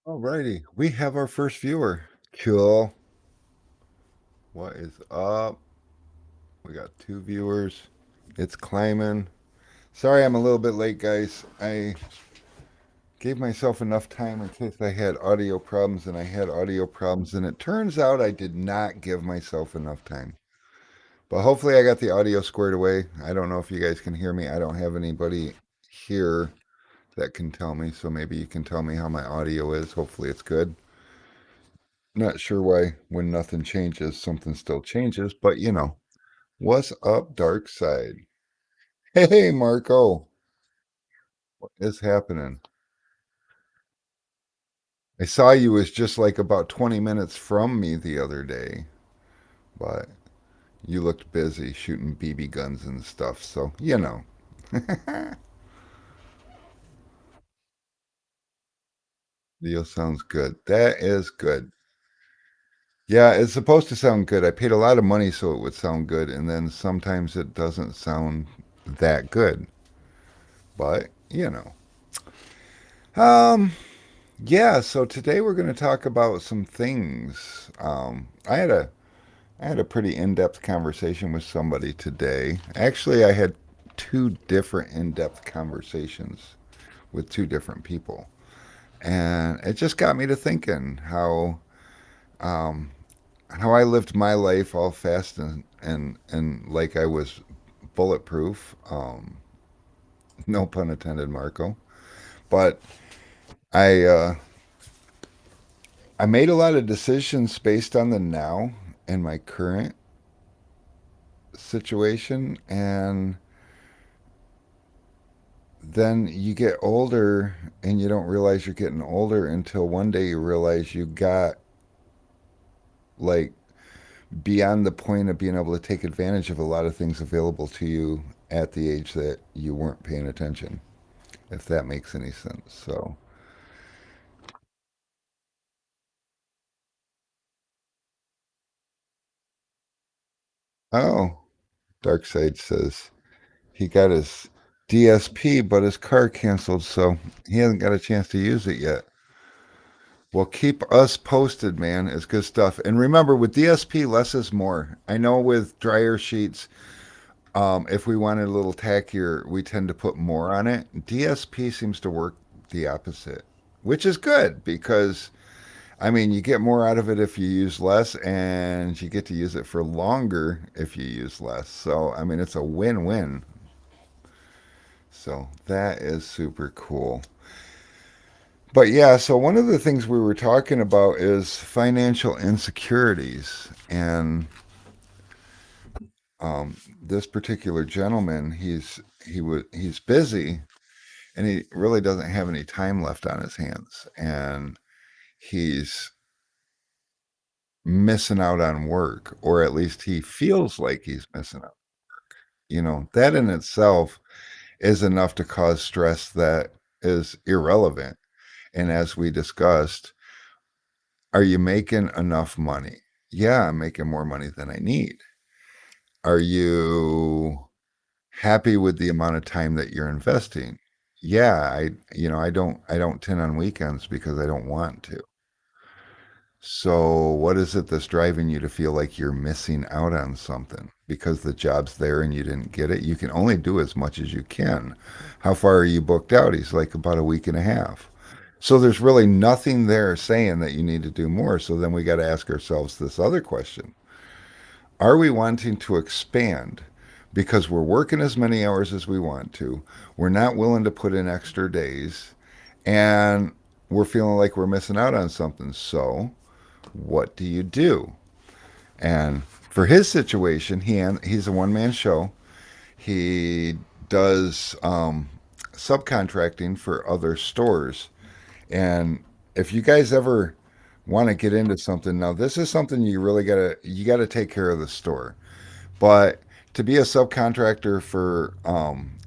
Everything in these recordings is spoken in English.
Alrighty, we have our first viewer. Cool. What is up? We got two viewers. It's climbing. Sorry I'm a little bit late, guys. I gave myself enough time in case I had audio problems, and I had audio problems, and it turns out I did not give myself enough time. But hopefully I got the audio squared away. I don't know if you guys can hear me. I don't have anybody here that can tell me, so maybe you can tell me how my audio is. Hopefully it's good. Not sure why when nothing changes, something still changes, but what's up, Dark Side? Hey, Marco, what is happening? I saw you was just like about 20 minutes from me the other day, but you looked busy shooting BB guns and stuff, so Deal sounds good. That is good. Yeah, it's supposed to sound good. I paid a lot of money so it would sound good, and then sometimes it doesn't sound that good. But, Um, yeah, so today we're going to talk about some things. I had a pretty in-depth conversation with somebody today. Actually, I had two different in-depth conversations with two different people. And it just got me to thinking um how I lived my life all fast and like I was bulletproof. No pun intended, Marco. But I I made a lot of decisions based on the now and my current situation. And then you get older and you don't realize you're getting older until one day you realize you got like beyond the point of being able to take advantage of a lot of things available to you at the age that you weren't paying attention, if that makes any sense. So, oh, Darkseid says he got his DSP, but his car canceled, so he hasn't got a chance to use it yet. Well, keep us posted, man. It's good stuff. And remember, with DSP, less is more. I know with dryer sheets, if we wanted a little tackier, we tend to put more on it. DSP seems to work the opposite, which is good because, I mean, you get more out of it if you use less, and you get to use it for longer if you use less. So, I mean, it's a win win. So, that is super cool. But yeah, so one of the things we were talking about is financial insecurities. And this particular gentleman, he's busy and he really doesn't have any time left on his hands. And he's missing out on work, or at least he feels like he's missing out. That in itself is enough to cause stress that is irrelevant. And as we discussed, are you making enough money? Yeah, I'm making more money than I need. Are you happy with the amount of time that you're investing? Yeah, I don't tin on weekends because I don't want to. So, what is it that's driving you to feel like you're missing out on something? Because the job's there and you didn't get it. You can only do as much as you can. How far are you booked out? He's like about a week and a half. So there's really nothing there saying that you need to do more. So then we got to ask ourselves this other question. Are we wanting to expand because we're working as many hours as we want to? We're not willing to put in extra days and we're feeling like we're missing out on something. So, what do you do? And for his situation, he's a one man show. He does subcontracting for other stores. And if you guys ever want to get into something, now this is something you gotta take care of the store. But to be a subcontractor for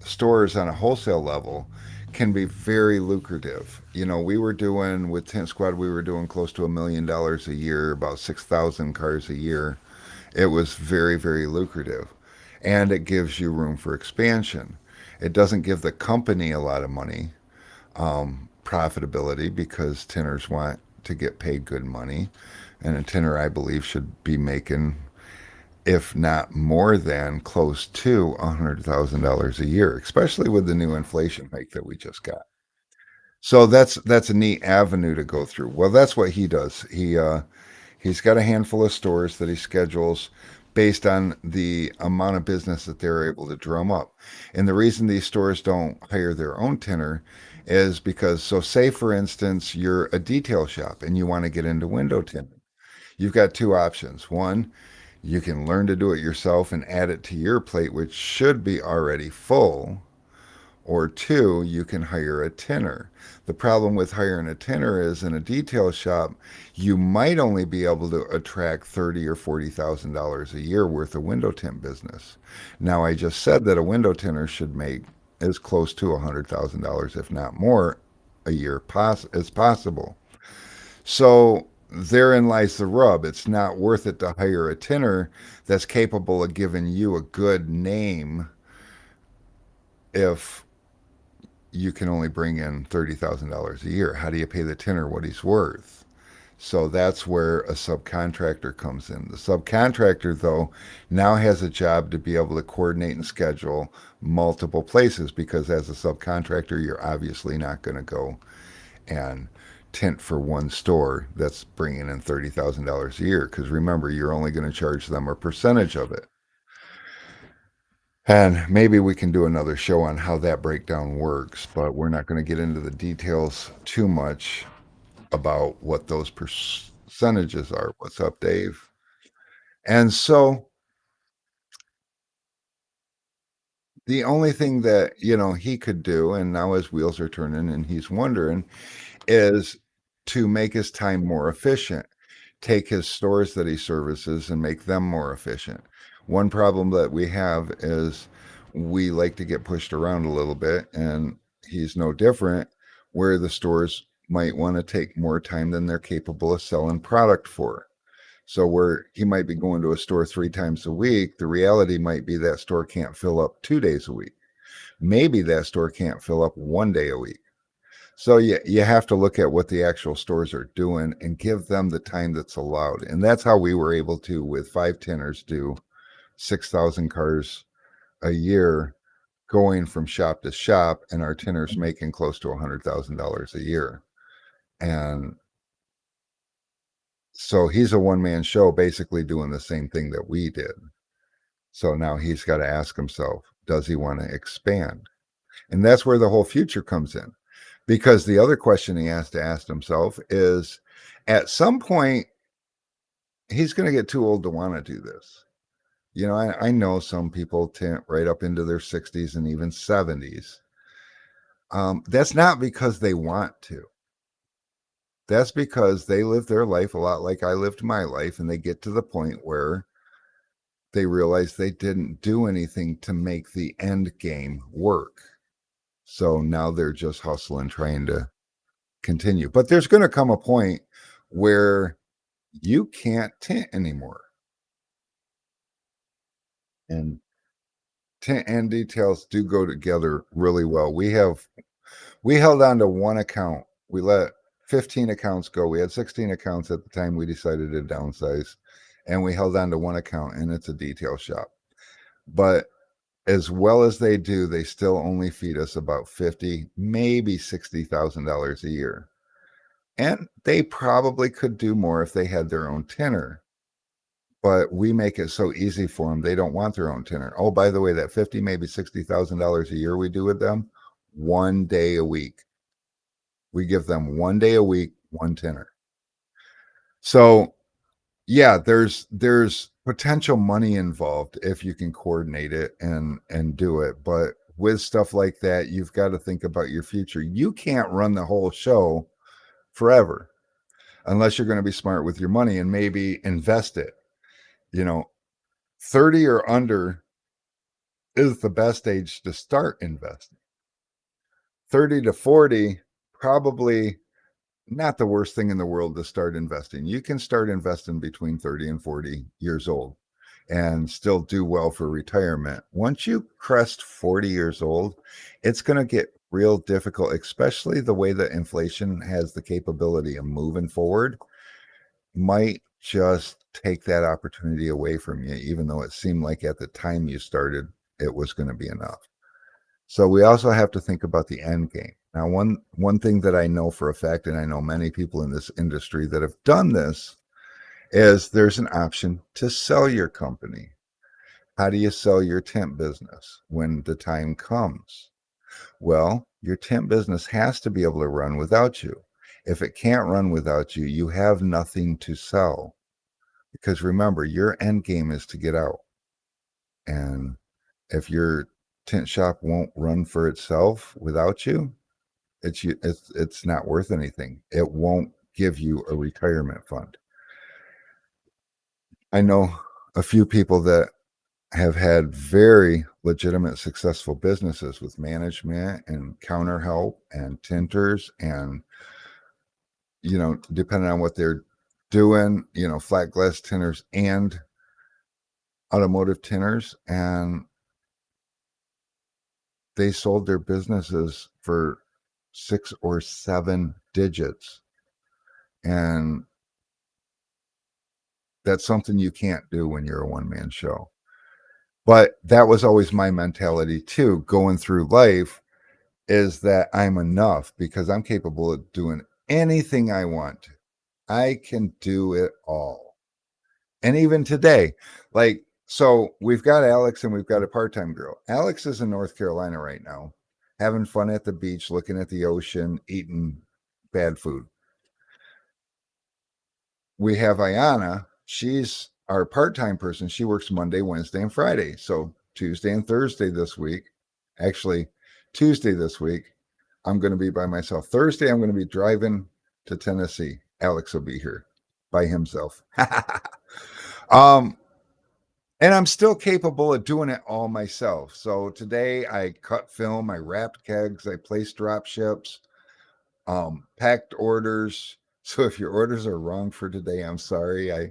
stores on a wholesale level can be very lucrative. We were doing with Tent Squad, we were doing close to $1 million a year, about 6,000 cars a year. It was very, very lucrative, and it gives you room for expansion. It doesn't give the company a lot of money, profitability because tinners want to get paid good money. And a tinner, I believe, should be making, if not more than, close to $100,000 a year, especially with the new inflation hike that we just got. So that's a neat avenue to go through. Well, that's what he does. He's got a handful of stores that he schedules based on the amount of business that they're able to drum up. And the reason these stores don't hire their own tinner is because, so say for instance, you're a detail shop and you want to get into window tinting. You've got two options. One, you can learn to do it yourself and add it to your plate, which should be already full. Or two, you can hire a tinner. The problem with hiring a tinner is in a detail shop, you might only be able to attract $30,000 or $40,000 a year worth of window tint business. Now, I just said that a window tinner should make as close to $100,000, if not more, a year as possible. So therein lies the rub. It's not worth it to hire a tinner that's capable of giving you a good name if you can only bring in $30,000 a year. How do you pay the tinner what he's worth? So that's where a subcontractor comes in. The subcontractor, though, now has a job to be able to coordinate and schedule multiple places because as a subcontractor, you're obviously not going to go and tint for one store that's bringing in $30,000 a year because remember, you're only going to charge them a percentage of it. And maybe we can do another show on how that breakdown works, but we're not going to get into the details too much about what those percentages are. What's up, Dave? And so the only thing that, he could do, and now his wheels are turning and he's wondering, is to make his time more efficient, take his stores that he services and make them more efficient. One problem that we have is we like to get pushed around a little bit, and he's no different, where the stores might want to take more time than they're capable of selling product for. So where he might be going to a store 3 times a week, the reality might be that store can't fill up 2 days a week. Maybe that store can't fill up 1 day a week. So you have to look at what the actual stores are doing and give them the time that's allowed. And that's how we were able to, with 5 tinners, do 6,000 cars a year going from shop to shop, and our tinners making close to $100,000 a year. And so he's a one-man show basically doing the same thing that we did. So now he's got to ask himself, does he want to expand? And that's where the whole future comes in. Because the other question he has to ask himself is, at some point, he's going to get too old to want to do this. I know some people tint right up into their 60s and even 70s. That's not because they want to. That's because they live their life a lot like I lived my life, and they get to the point where they realize they didn't do anything to make the end game work. So now they're just hustling, trying to continue. But there's going to come a point where you can't tint anymore. And tint and details do go together really well. We held on to one account. We let 15 accounts go. We had 16 accounts at the time we decided to downsize, and we held on to one account, and it's a detail shop. But as well as they do, they still only feed us about $50,000, maybe $60,000 a year. And they probably could do more if they had their own tinner. But we make it so easy for them. They don't want their own tinner. Oh, by the way, that $50,000, maybe $60,000 a year we do with them, 1 day a week. We give them 1 day a week, one tinner. So yeah, there's potential money involved if you can coordinate it and do it. But with stuff like that, you've got to think about your future. You can't run the whole show forever unless you're going to be smart with your money and maybe invest it. 30 or under is the best age to start investing. 30 to 40, probably not the worst thing in the world to start investing. You can start investing between 30 and 40 years old and still do well for retirement. Once you crest 40 years old, it's going to get real difficult, especially the way that inflation has the capability of moving forward, might just take that opportunity away from you, even though it seemed like at the time you started, it was going to be enough. So we also have to think about the end game. Now, one thing that I know for a fact, and I know many people in this industry that have done this, is there's an option to sell your company. How do you sell your temp business when the time comes? Well, your temp business has to be able to run without you. If it can't run without you, you have nothing to sell. Because remember, your end game is to get out. And if your tent shop won't run for itself without you, it's not worth anything. It won't give you a retirement fund. I know a few people that have had very legitimate, successful businesses with management and counter help and tinters, and depending on what they're doing, flat glass tinters and automotive tinters, and they sold their businesses for 6 or 7 digits, and that's something you can't do when you're a one-man show. But that was always my mentality too, going through life, is that I'm enough because I'm capable of doing anything I want. I can do it all. And even today, like, so we've got Alex and we've got a part-time girl. Alex is in North Carolina right now, having fun at the beach, looking at the ocean, eating bad food. We have Ayana. She's our part-time person. She works Monday, Wednesday, and Friday. So Tuesday and Thursday this week, actually Tuesday this week, I'm going to be by myself. Thursday, I'm going to be driving to Tennessee. Alex will be here by himself. um, and I'm still capable of doing it all myself. So today I cut film, I wrapped kegs, I placed drop ships, packed orders. So if your orders are wrong for today, I'm sorry. I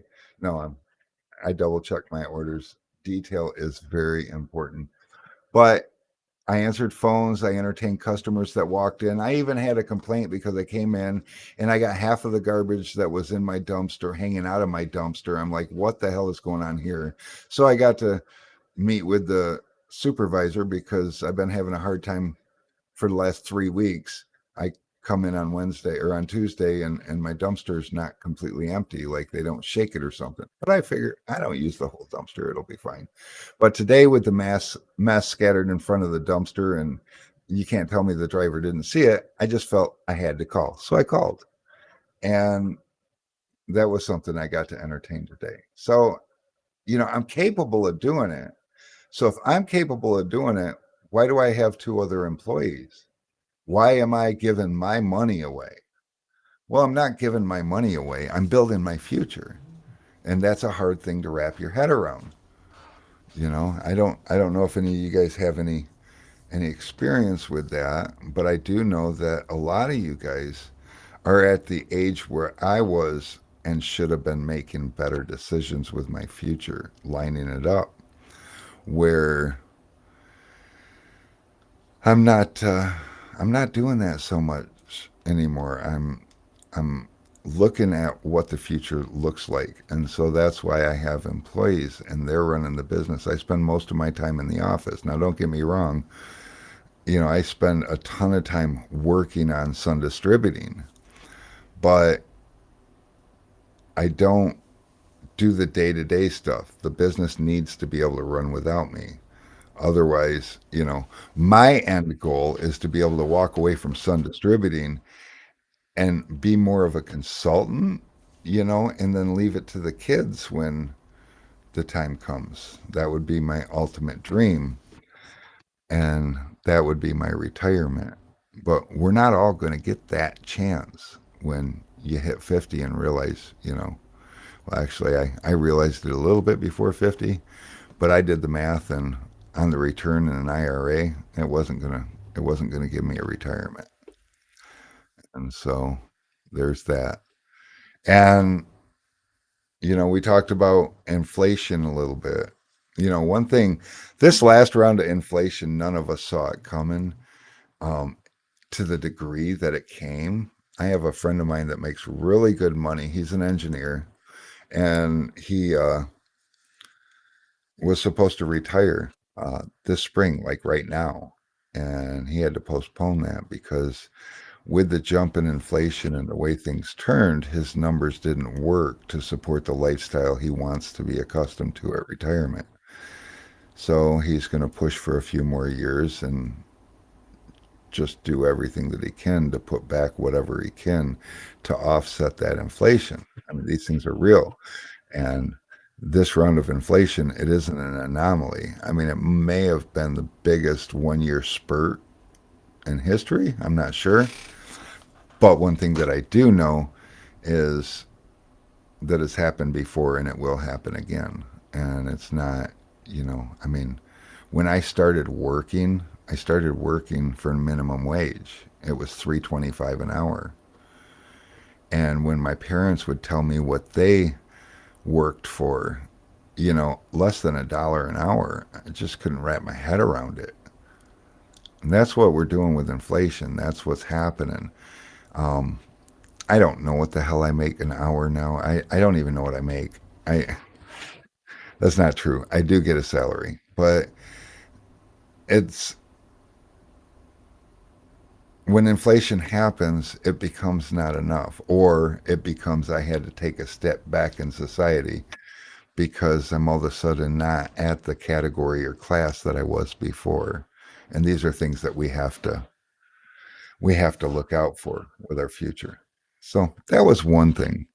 double check my orders. Detail is very important. But I answered phones. I entertained customers that walked in. I even had a complaint because I came in and I got half of the garbage that was in my dumpster hanging out of my dumpster. I'm like, what the hell is going on here? So I got to meet with the supervisor because I've been having a hard time for the last 3 weeks. I come in on Wednesday or on Tuesday and my dumpster's not completely empty, like they don't shake it or something. But I figure I don't use the whole dumpster, it'll be fine. But today with the mess scattered in front of the dumpster, and you can't tell me the driver didn't see it, I just felt I had to call. So I called. And that was something I got to entertain today. So, I'm capable of doing it. So if I'm capable of doing it, why do I have 2 other employees? Why am I giving my money away? Well, I'm not giving my money away. I'm building my future. And that's a hard thing to wrap your head around. I don't know if any of you guys have any experience with that, but I do know that a lot of you guys are at the age where I was and should have been making better decisions with my future, lining it up, where I'm not doing that so much anymore. I'm looking at what the future looks like. And so that's why I have employees and they're running the business. I spend most of my time in the office. Now, don't get me wrong. I spend a ton of time working on Sun Distributing, but I don't do the day-to-day stuff. The business needs to be able to run without me. Otherwise, my end goal is to be able to walk away from Sun Distributing and be more of a consultant, and then leave it to the kids when the time comes. That would be my ultimate dream. And that would be my retirement. But we're not all going to get that chance when you hit 50 and realize, well, actually, I realized it a little bit before 50, but I did the math, and on the return in an IRA, it wasn't gonna give me a retirement. And so there's that. And we talked about inflation a little bit. One thing, this last round of inflation, none of us saw it coming. to the degree that it came. I have a friend of mine that makes really good money. He's an engineer, and he was supposed to retire this spring, like right now. And he had to postpone that because with the jump in inflation and the way things turned, his numbers didn't work to support the lifestyle he wants to be accustomed to at retirement. So he's going to push for a few more years and just do everything that he can to put back whatever he can to offset that inflation. I mean, these things are real. And this round of inflation, it isn't an anomaly. I mean, it may have been the biggest 1 year spurt in history. I'm not sure. But one thing that I do know is that it's happened before and it will happen again. And it's not, I mean, when I started working for minimum wage. It was 3.25 an hour. And when my parents would tell me what they worked for, less than $1 an hour, I just couldn't wrap my head around it. And that's what we're doing with inflation. That's what's happening. Um, I don't know what the hell I make an hour now. I don't even know what I make. I That's not true. I do get a salary, but it's when inflation happens, it becomes not enough, or it becomes I had to take a step back in society because I'm all of a sudden not at the category or class that I was before. And these are things that we have to look out for with our future. So that was one thing.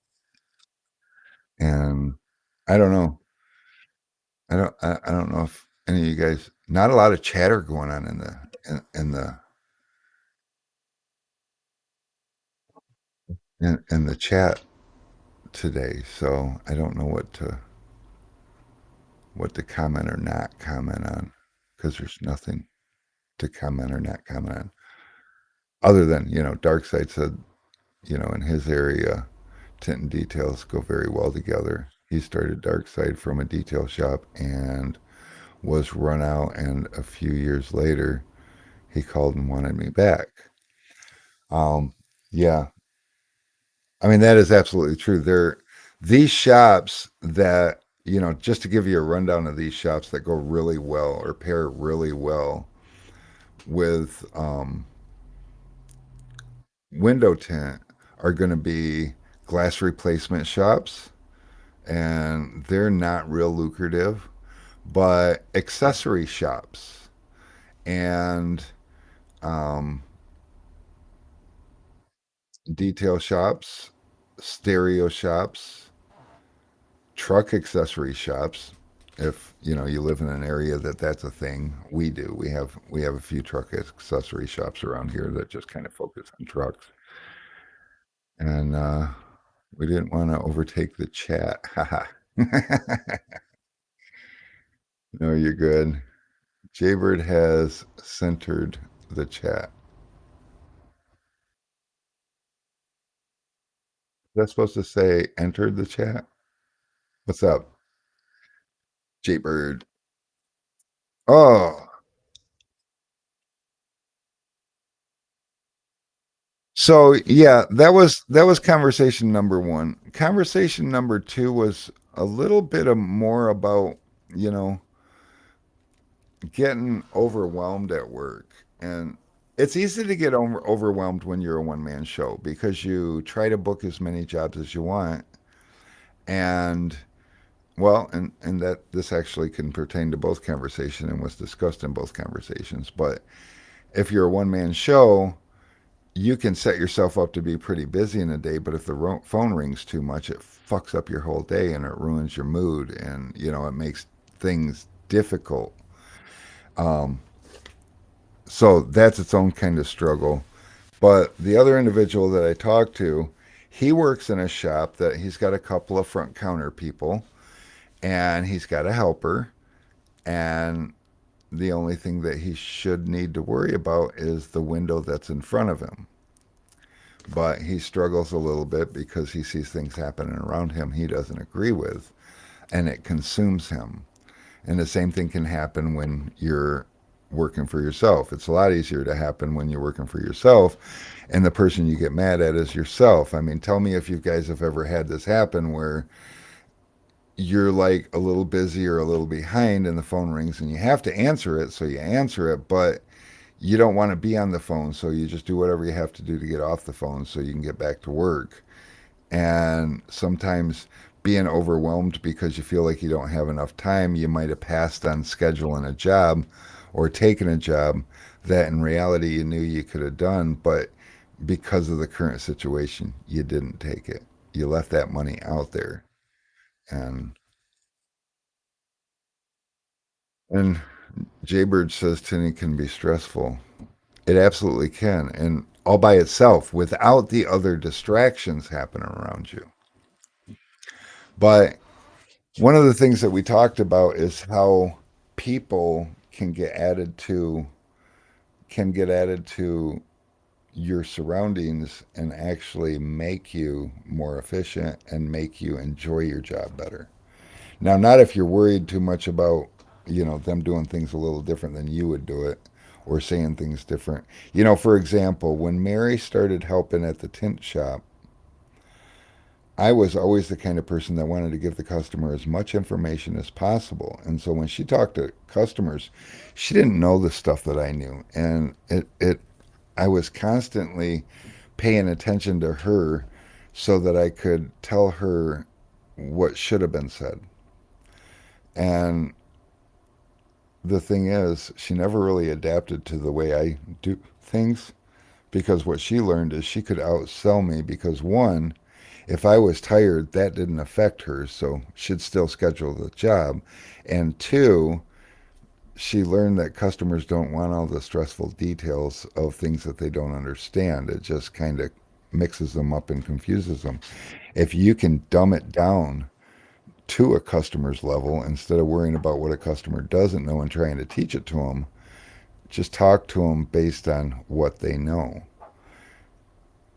And I don't know. I don't know if any of you guys, not a lot of chatter going on in the chat today. So I don't know what to comment or not comment on because there's nothing to comment or not comment on other than, Darkside said, in his area, tint and details go very well together. He started Darkside from a detail shop and was run out, and a few years later, he called and wanted me back. Yeah, I mean that is absolutely true. These shops that just to give you a rundown of these shops that go really well or pair really well with window tint are going to be glass replacement shops, and they're not real lucrative, but accessory shops and um, detail shops, stereo shops, truck accessory shops. If you live in an area that's a thing, we do. We have a few truck accessory shops around here that just kind of focus on trucks. And we didn't want to overtake the chat. Haha. No, you're good. Jaybird has centered the chat. Is that supposed to say entered the chat? What's up, Jaybird? Oh, so yeah, that was conversation number one. Conversation number two was a little bit of more about, you know, getting overwhelmed at work. And it's easy to get overwhelmed when you're a one man show because you try to book as many jobs as you want. And well, and that this actually can pertain to both conversation and was discussed in both conversations. But if you're a one man show, you can set yourself up to be pretty busy in a day, but if the phone rings too much, it fucks up your whole day and it ruins your mood, and it makes things difficult. Um, so that's its own kind of struggle. But the other individual that I talked to, he works in a shop that he's got a couple of front counter people and he's got a helper, and the only thing that he should need to worry about is the window that's in front of him. But he struggles a little bit because he sees things happening around him he doesn't agree with, and it consumes him. And the same thing can happen when you're working for yourself. It's a lot easier to happen when you're working for yourself, and the person you get mad at is yourself. I mean, tell me if you guys have ever had this happen where you're like a little busy or a little behind and the phone rings and you have to answer it, so you answer it, but you don't want to be on the phone, so you just do whatever you have to do to get off the phone so you can get back to work. And sometimes being overwhelmed because you feel like you don't have enough time, you might have passed on scheduling a job or taking a job that in reality you knew you could have done, but because of the current situation, you didn't take it. You left that money out there. And and Jaybird says tinning can be stressful. It absolutely can. And all by itself without the other distractions happening around you. But one of the things that we talked about is how people can get added to your surroundings and actually make you more efficient and make you enjoy your job better. Now, not if you're worried too much about, them doing things a little different than you would do it or saying things different. For example, when Mary started helping at the tint shop, I was always the kind of person that wanted to give the customer as much information as possible. And so when she talked to customers, she didn't know the stuff that I knew. And I was constantly paying attention to her so that I could tell her what should have been said. And the thing is, she never really adapted to the way I do things because what she learned is she could outsell me because one, if I was tired, that didn't affect her, so she'd still schedule the job. And two, she learned that customers don't want all the stressful details of things that they don't understand. It just kind of mixes them up and confuses them. If you can dumb it down to a customer's level instead of worrying about what a customer doesn't know and trying to teach it to them, just talk to them based on what they know.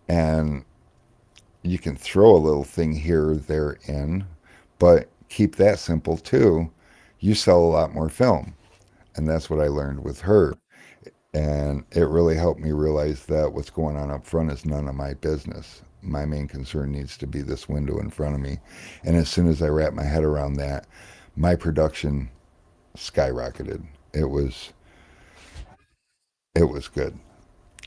And you can throw a little thing here or there in, but keep that simple too. You sell a lot more film. And that's what I learned with her. And it really helped me realize that what's going on up front is none of my business. My main concern needs to be this window in front of me. And as soon as I wrapped my head around that, my production skyrocketed. It was good.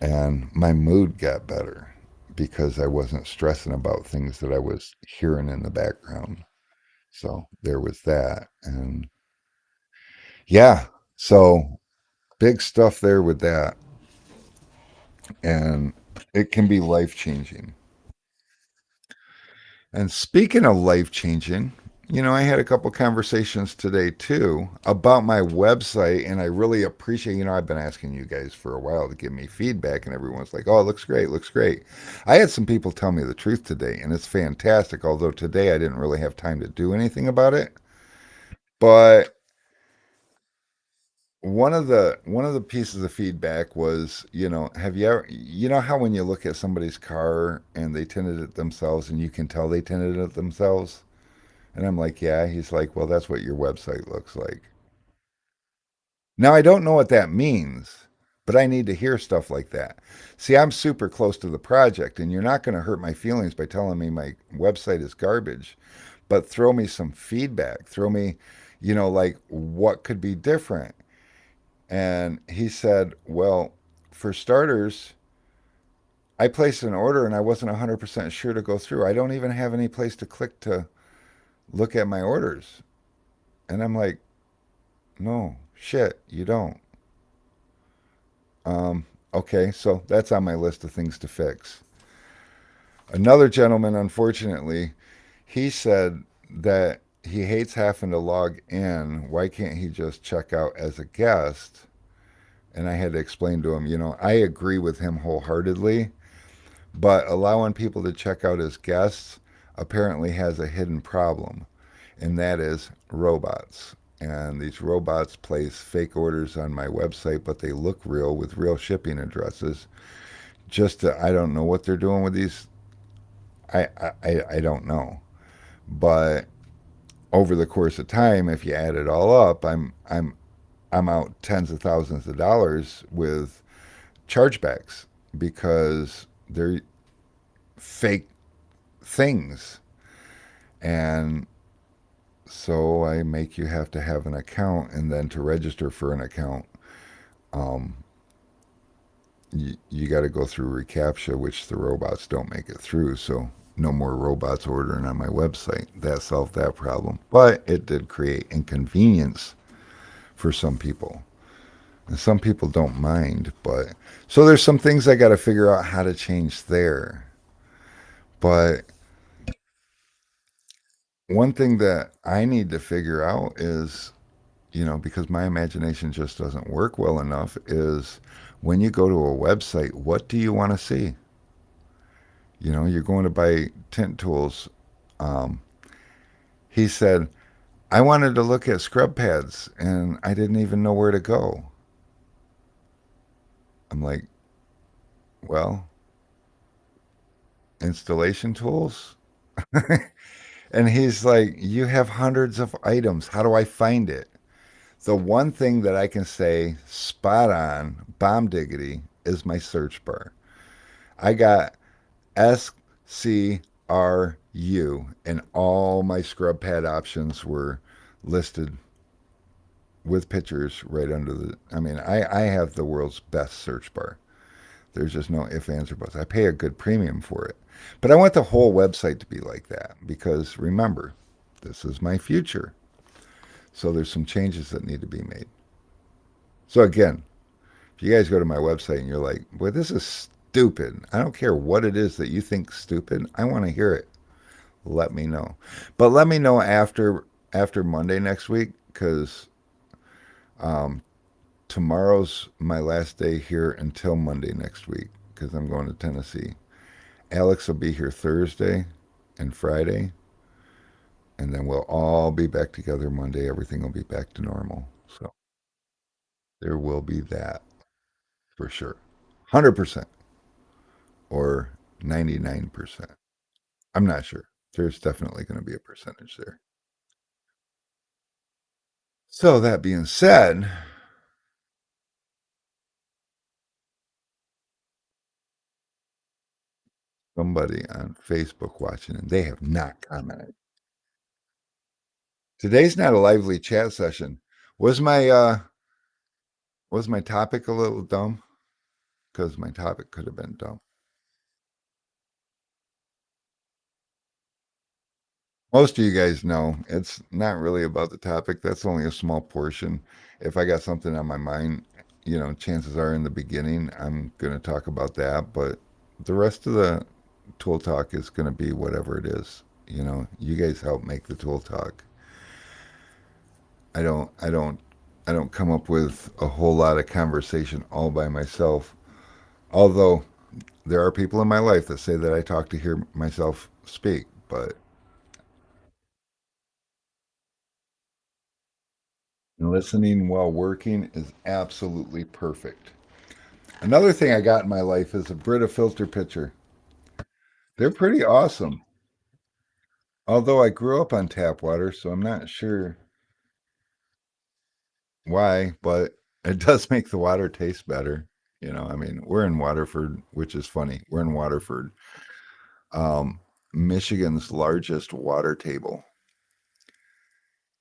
And my mood got better because I wasn't stressing about things that I was hearing in the background. So there was that. And yeah, so big stuff there with that. And it can be life changing. And speaking of life changing, I had a couple conversations today too about my website, and I really appreciate, I've been asking you guys for a while to give me feedback, and everyone's like, oh, it looks great, looks great. I had some people tell me the truth today, and it's fantastic, although today I didn't really have time to do anything about it. But one of the pieces of feedback was, have you ever, how when you look at somebody's car and they tinted it themselves and you can tell they tinted it themselves? And I'm like, yeah. He's like, well, that's what your website looks like. Now, I don't know what that means, but I need to hear stuff like that. See, I'm super close to the project, and you're not going to hurt my feelings by telling me my website is garbage, but throw me some feedback. Throw me, like what could be different. And he said, well, for starters, I placed an order and I wasn't 100% sure to go through. I don't even have any place to click to look at my orders. And I'm like, no, shit, you don't. Okay, so that's on my list of things to fix. Another gentleman, unfortunately, he said that he hates having to log in. Why can't he just check out as a guest? And I had to explain to him, I agree with him wholeheartedly, but allowing people to check out as guests apparently has a hidden problem, and that is robots. And these robots place fake orders on my website, but they look real with real shipping addresses. I don't know what they're doing with these. I don't know. But over the course of time, if you add it all up, I'm I'm out tens of thousands of dollars with chargebacks because they're fake things. And so I make you have to have an account, and then to register for an account, um, you got to go through reCAPTCHA, which the robots don't make it through. So no more robots ordering on my website. That solved that problem. But it did create inconvenience for some people. And some people don't mind, but so there's some things I got to figure out how to change there. But one thing that I need to figure out is, because my imagination just doesn't work well enough, is when you go to a website, what do you want to see? You're going to buy tint tools. Um, he said, I wanted to look at scrub pads and I didn't even know where to go. I'm like, well, installation tools? And he's like, you have hundreds of items. How do I find it? The one thing that I can say spot on, bomb diggity, is my search bar. I got SCRU, and all my scrub pad options were listed with pictures right under the. I mean, I have the world's best search bar. There's just no ifs, ands, or buts. I pay a good premium for it. But I want the whole website to be like that because remember, this is my future. So there's some changes that need to be made. So again, if you guys go to my website and you're like, boy, this is stupid. I don't care what it is that you think stupid. I want to hear it. Let me know. But let me know after Monday next week because um, tomorrow's my last day here until Monday next week because I'm going to Tennessee. Alex will be here Thursday and Friday, and then we'll all be back together Monday. Everything will be back to normal. So there will be that for sure. 100% or 99%. I'm not sure. There's definitely going to be a percentage there. So that being said, somebody on Facebook watching and they have not commented. Today's not a lively chat session. Was my topic a little dumb? Because my topic could have been dumb. Most of you guys know it's not really about the topic. That's only a small portion. If I got something on my mind, chances are in the beginning I'm going to talk about that, but the rest of the tool talk is going to be whatever it is. You guys help make the tool talk. I don't I don't I don't come up with a whole lot of conversation all by myself. Although there are people in my life that say that I talk to hear myself speak, but listening while working is absolutely perfect. Another thing I got in my life is a Brita filter pitcher. They're pretty awesome. Although I grew up on tap water, so I'm not sure why, but it does make the water taste better. I mean, we're in Waterford, which is funny. We're in Waterford, um, Michigan's largest water table.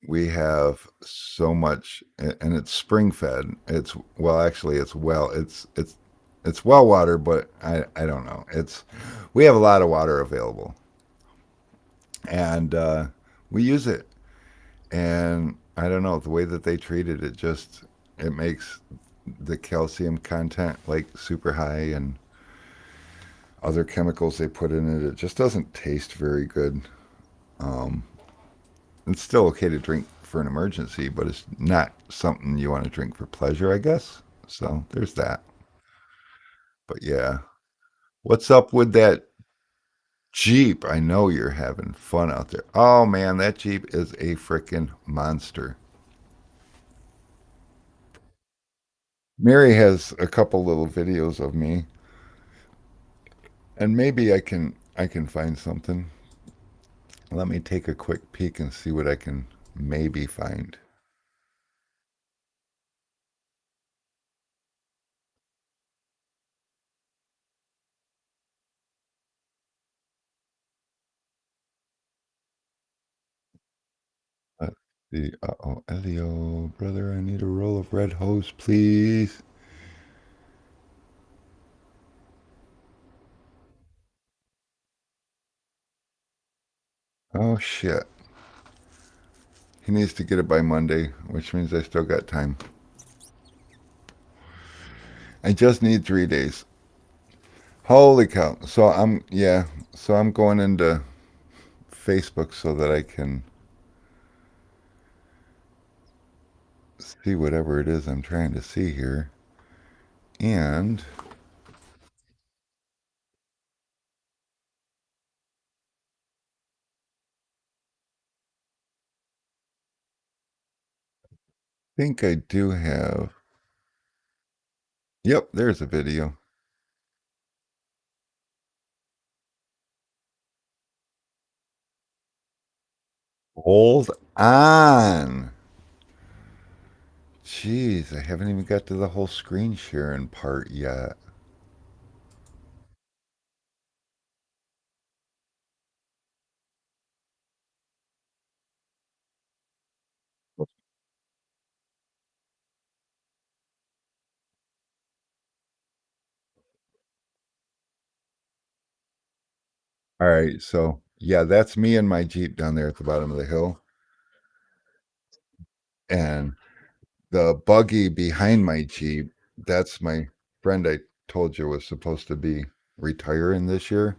We have so much, and it's spring fed. It's well, actually, it's well water, but I don't know. We have a lot of water available, and we use it. And I don't know the way that they treat it. It makes the calcium content like super high, and other chemicals they put in it. It just doesn't taste very good. Um, it's still okay to drink for an emergency, but it's not something you want to drink for pleasure, I guess. So there's that. But yeah, what's up with that Jeep? I know you're having fun out there. Oh man, that Jeep is a freaking monster. Mary has a couple little videos of me, and maybe I can find something. Let me take a quick peek and see what I can maybe find. The uh-oh, Elio, brother, I need a roll of red hose, please. Oh shit. He needs to get it by Monday, which means I still got time. I just need 3 days. Holy cow. So I'm going into Facebook so that I can see whatever it is I'm trying to see here. And I think I do have. Yep, there's a video. Hold on. Jeez, I haven't even got to the whole screen sharing part yet. All right, so yeah, that's me and my Jeep down there at the bottom of the hill. And the buggy behind my Jeep, that's my friend I told you was supposed to be retiring this year.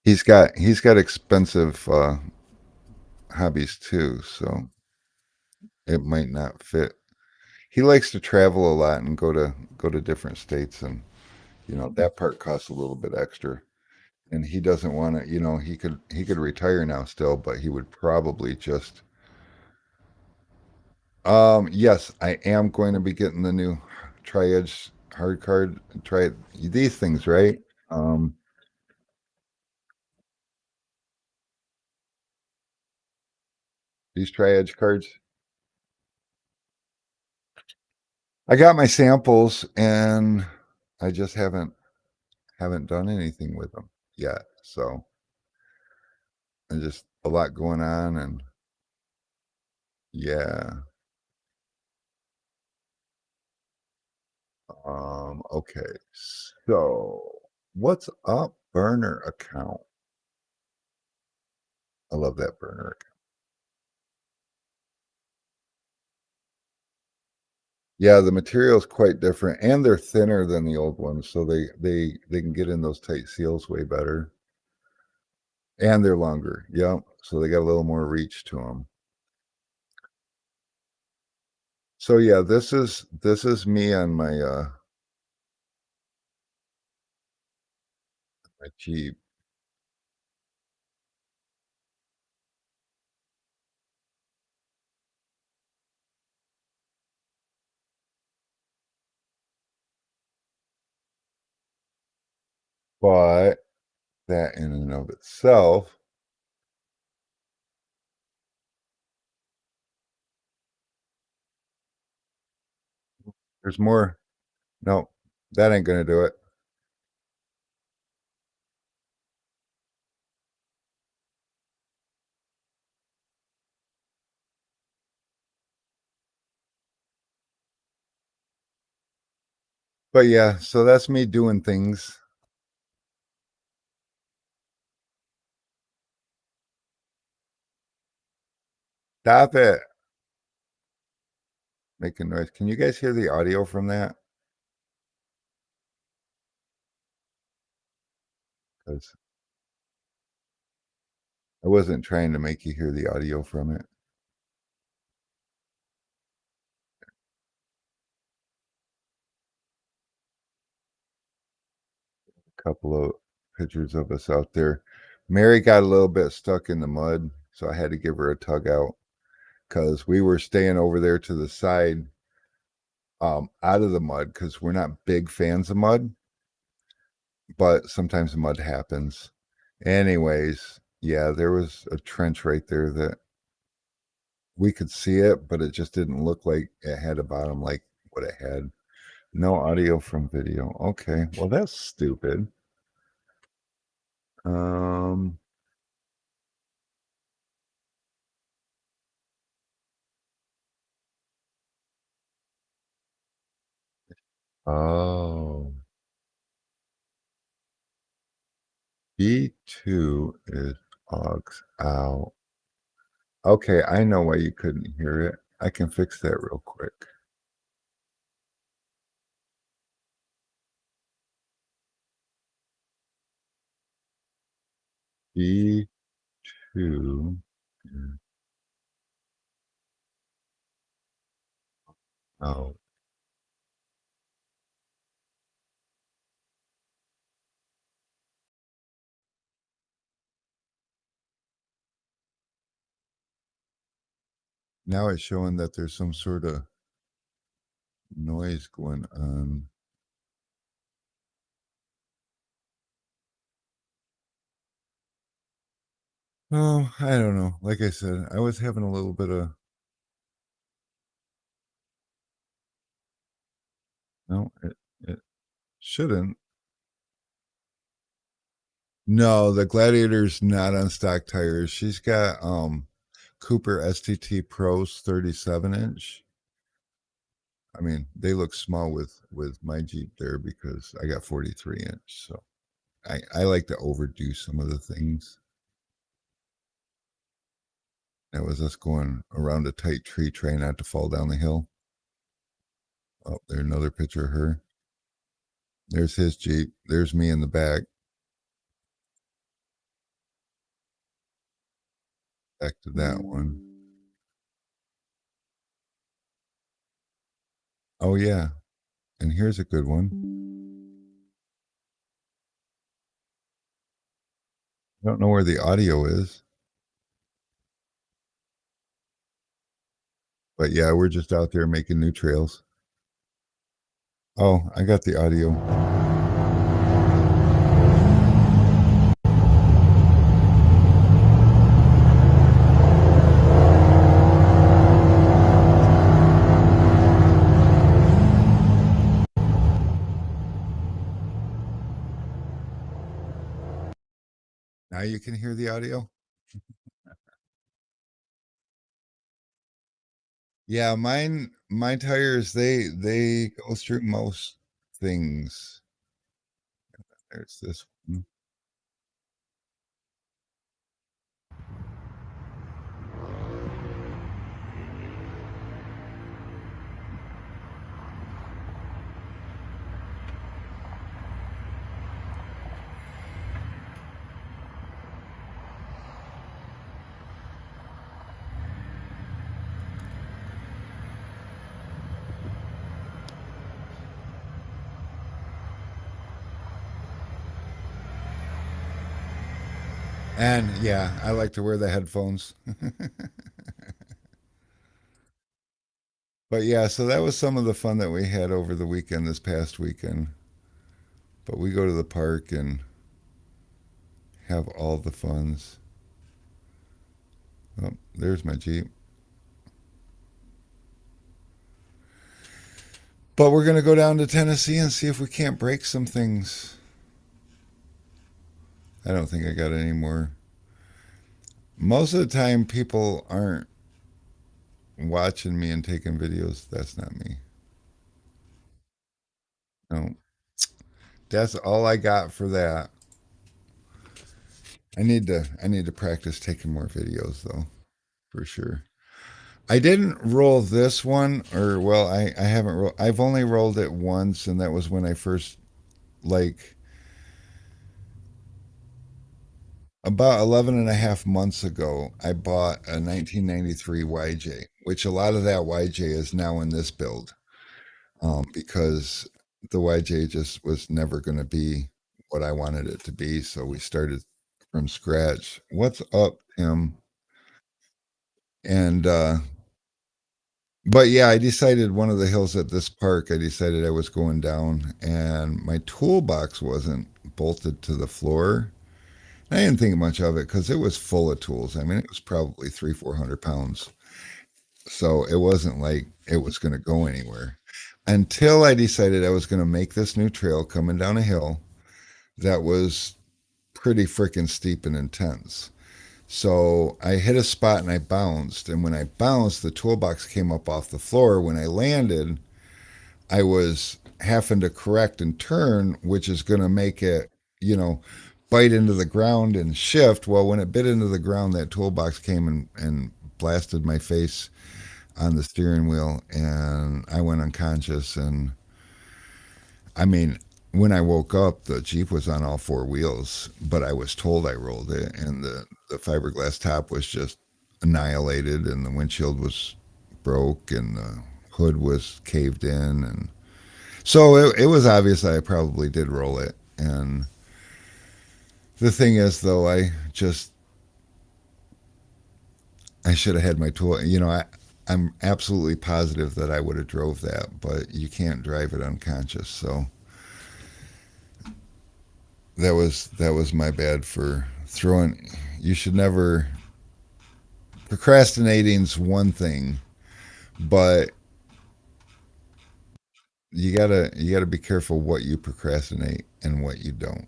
He's got expensive hobbies too, so it might not fit. He likes to travel a lot and go to different states, and that part costs a little bit extra. And he doesn't want to, he could retire now still, but he would probably just yes, I am going to be getting the new Tri-Edge hard card. Try these things, right? Um, these Tri-Edge cards. I got my samples and I just haven't done anything with them yet. So, and just a lot going on and yeah. Okay. So, what's up, burner account? I love that burner account. Yeah, the material is quite different and they're thinner than the old ones, so they can get in those tight seals way better. And they're longer. Yep. So they got a little more reach to them. So yeah, this is me on my Jeep, but that in and of itself, there's more. No, that ain't gonna do it. But yeah, so that's me doing things. Stop it. Making noise. Can you guys hear the audio from that? Because I wasn't trying to make you hear the audio from it. A couple of pictures of us out there. Mary got a little bit stuck in the mud, so I had to give her a tug out because we were staying over there to the side, out of the mud because we're not big fans of mud, but sometimes the mud happens. Anyways, yeah, there was a trench right there that we could see it, but it just didn't look like it had a bottom like what it had. No audio from video. Okay, well that's stupid. Um, Oh, B2 is aux out. Okay, I know why you couldn't hear it. I can fix that real quick. B2 is out. Now it's showing that there's some sort of noise going on. Oh, I don't know. Like I said, I was having a little bit of no, it shouldn't. No, the Gladiator's not on stock tires. She's got Cooper STT Pros 37 inch. I mean, they look small with my Jeep there because I got 43 inch. So I like to overdo some of the things. That was us going around a tight tree trying not to fall down the hill. Oh, there's another picture of her. There's his Jeep. There's me in the back. Back to that one. Oh yeah. And here's a good one. I don't know where the audio is. But yeah, we're just out there making new trails. Oh, I got the audio. Now you can hear the audio? Yeah, my tires they go through most things. There's this one. And yeah, I like to wear the headphones. But yeah, so that was some of the fun that we had over the weekend this past weekend. But we go to the park and have all the funs. Oh, there's my Jeep. But we're going to go down to Tennessee and see if we can't break some things. I don't think I got any more. Most of the time, people aren't watching me and taking videos. That's not me. No, that's all I got for that. I need to practice taking more videos though, for sure. I didn't roll this one, or well, I haven't rolled. I've only rolled it once, and that was when I first like about 11 and a half months ago. I bought a 1993 YJ, which a lot of that YJ is now in this build, because the YJ just was never going to be what I wanted it to be. So we started from scratch. What's up, Tim? And but yeah, I decided one of the hills at this park, I decided I was going down, and my toolbox wasn't bolted to the floor. I didn't think much of it because it was full of tools. I mean, it was probably 300-400 pounds. So it wasn't like it was going to go anywhere until I decided I was going to make this new trail coming down a hill that was pretty freaking steep and intense. So I hit a spot and I bounced. And when I bounced, the toolbox came up off the floor. When I landed, I was having to correct and turn, which is going to make it, you know, bite into the ground and shift. Well, when it bit into the ground, that toolbox came and blasted my face on the steering wheel, and I went unconscious. And I mean, when I woke up, the Jeep was on all four wheels, but I was told I rolled it, and the fiberglass top was just annihilated, and the windshield was broke, and the hood was caved in, and so it was obvious that I probably did roll it. And the thing is, though, I should have had my tool. I'm absolutely positive that I would have drove that, but you can't drive it unconscious. So that was my bad for throwing. You should never. Procrastinating's one thing, but you gotta be careful what you procrastinate and what you don't.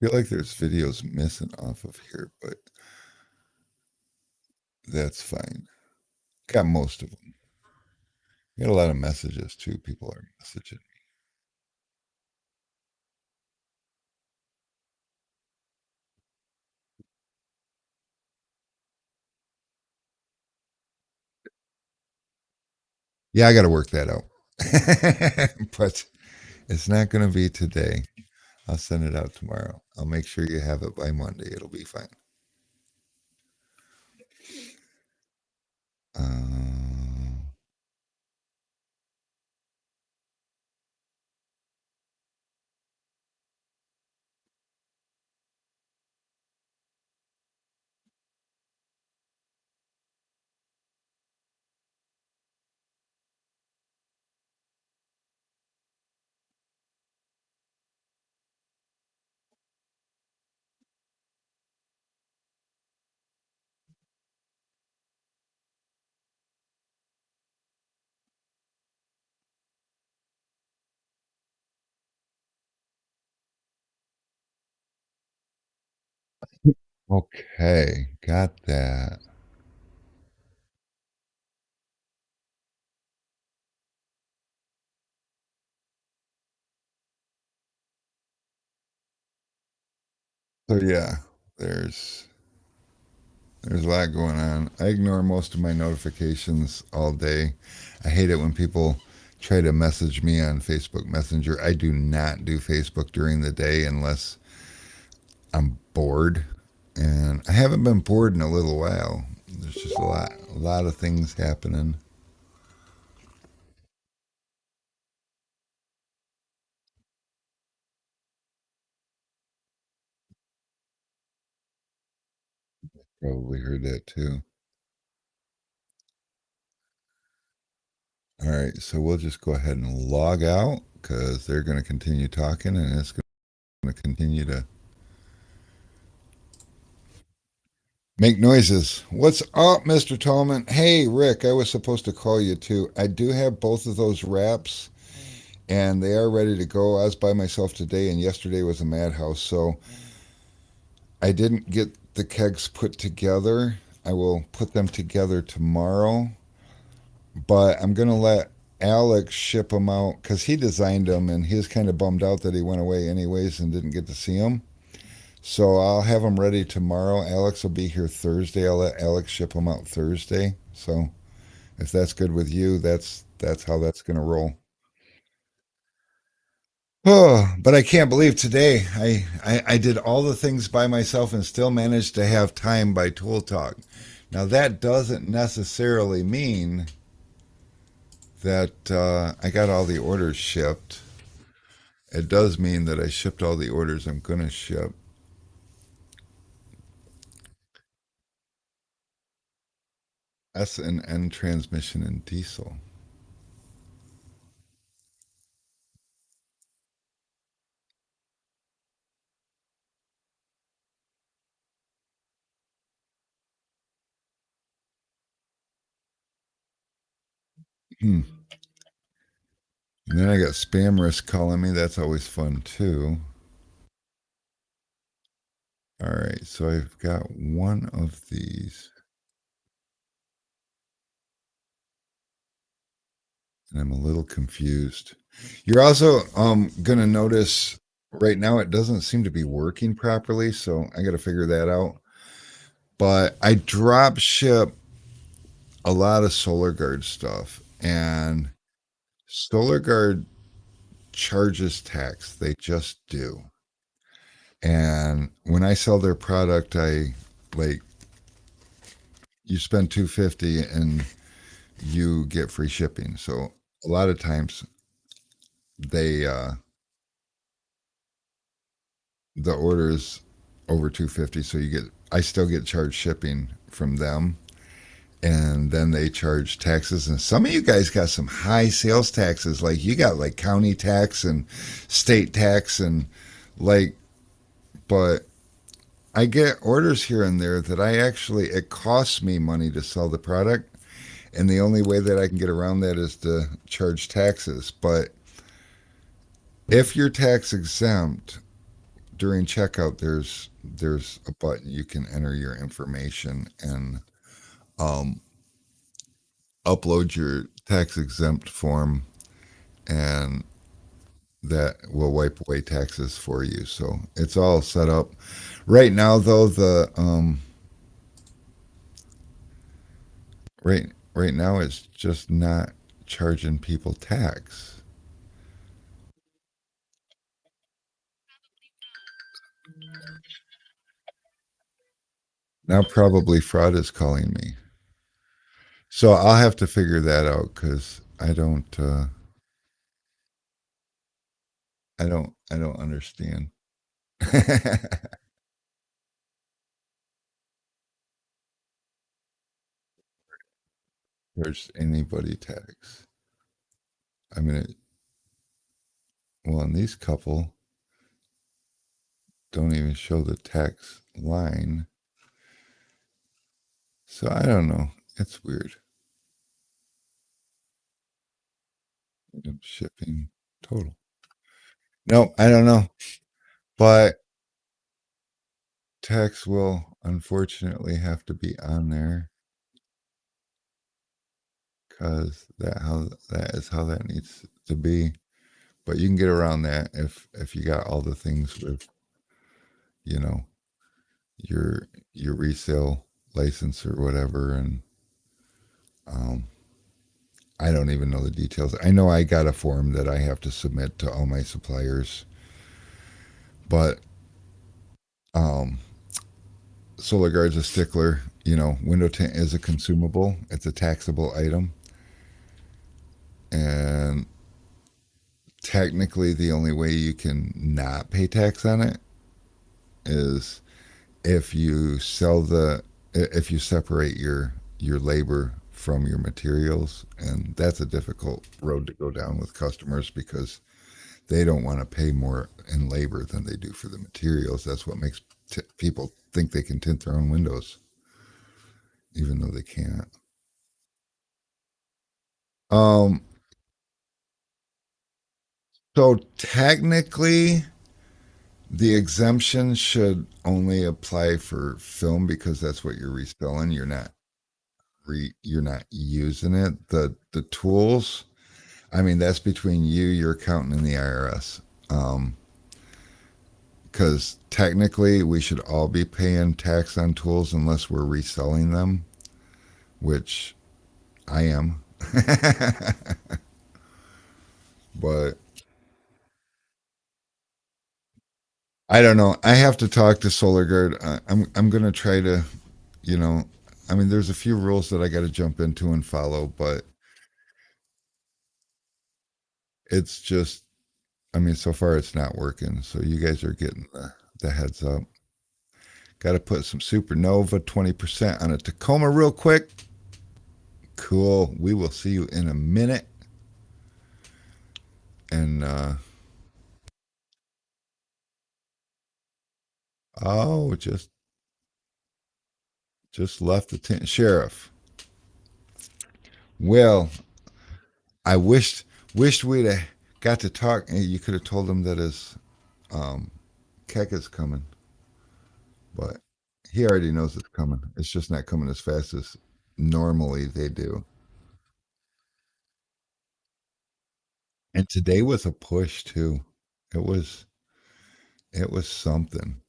I feel like there's videos missing off of here, but that's fine. Got most of them. Got a lot of messages too. People are messaging. Yeah, I got to work that out. But it's not going to be today. I'll send it out tomorrow. I'll make sure you have it by Monday. It'll be fine. Uh, okay, got that. So yeah, there's there's a lot going on. I ignore most of my notifications all day. I hate it when people try to message me on Facebook Messenger. I do not do Facebook during the day unless I'm bored, and I haven't been bored in a little while. There's just a lot of things happening. Probably heard that too. All right, so we'll just go ahead and log out because they're going to continue talking, and it's going to continue to make noises. What's up, Mr. Tallman? Hey, Rick, I was supposed to call you too. I do have both of those wraps, and they are ready to go. I was by myself today, and yesterday was a madhouse, so I didn't get the kegs put together. I will put them together tomorrow, but I'm going to let Alex ship them out because he designed them, and he was kind of bummed out that he went away anyways and didn't get to see them. So I'll have them ready tomorrow. Alex will be here Thursday. I'll let Alex ship them out Thursday. So if that's good with you, that's how that's going to roll. Oh, but I can't believe today I did all the things by myself and still managed to have time by Tool Talk. Now that doesn't necessarily mean that I got all the orders shipped. It does mean that I shipped all the orders I'm going to ship. S and N transmission and diesel. Hmm. And then I got spam risk calling me. That's always fun too. All right, so I've got one of these, and I'm a little confused. You're also gonna notice right now it doesn't seem to be working properly, so I got to figure that out. But I drop ship a lot of Solar Guard stuff, and Solar Guard charges tax. They just do. And when I sell their product, I like you spend 250 and you get free shipping. So a lot of times they the order is over 250, so you get I still get charged shipping from them, and then they charge taxes. And some of you guys got some high sales taxes, like you got like county tax and state tax and like, but I get orders here and there that I actually it costs me money to sell the product, and the only way that I can get around that is to charge taxes. But if you're tax exempt during checkout, there's a button you can enter your information and um, upload your tax exempt form, and that will wipe away taxes for you. So it's all set up. Right now, though, the right now it's just not charging people tax. Now probably fraud is calling me. So I'll have to figure that out because I don't understand. There's anybody tax. I mean, well, and these couple don't even show the tax line. So I don't know. It's weird. Shipping total. No, I don't know. But tax will unfortunately have to be on there because that is how that needs to be. But you can get around that if you got all the things with you know your resale license or whatever. And um, I don't even know the details. I know I got a form that I have to submit to all my suppliers, but um, Solar Guard's a stickler. Window tint is a consumable. It's a taxable item, and technically the only way you can not pay tax on it is if you if you separate your labor from your materials, and that's a difficult road to go down with customers because they don't want to pay more in labor than they do for the materials. That's what makes people think they can tint their own windows even though they can't. um so technically the exemption should only apply for film because that's what you're reselling. You're not using it. The tools, I mean, that's between you, your accountant, and the IRS. Because technically, we should all be paying tax on tools unless we're reselling them, which I am. But I don't know. I have to talk to SolarGuard. I'm gonna try to, you know, I mean, there's a few rules that I got to jump into and follow, but it's just, I mean, so far it's not working. So you guys are getting the heads up. Got to put some Supernova 20% on a Tacoma real quick. Cool. We will see you in a minute. And oh, just left the sheriff. Well, I wished we'd have got to talk. You could have told him that his um, Keck is coming. but he already knows it's coming. It's just not coming as fast as normally they do. And today was a push too. It was it was something.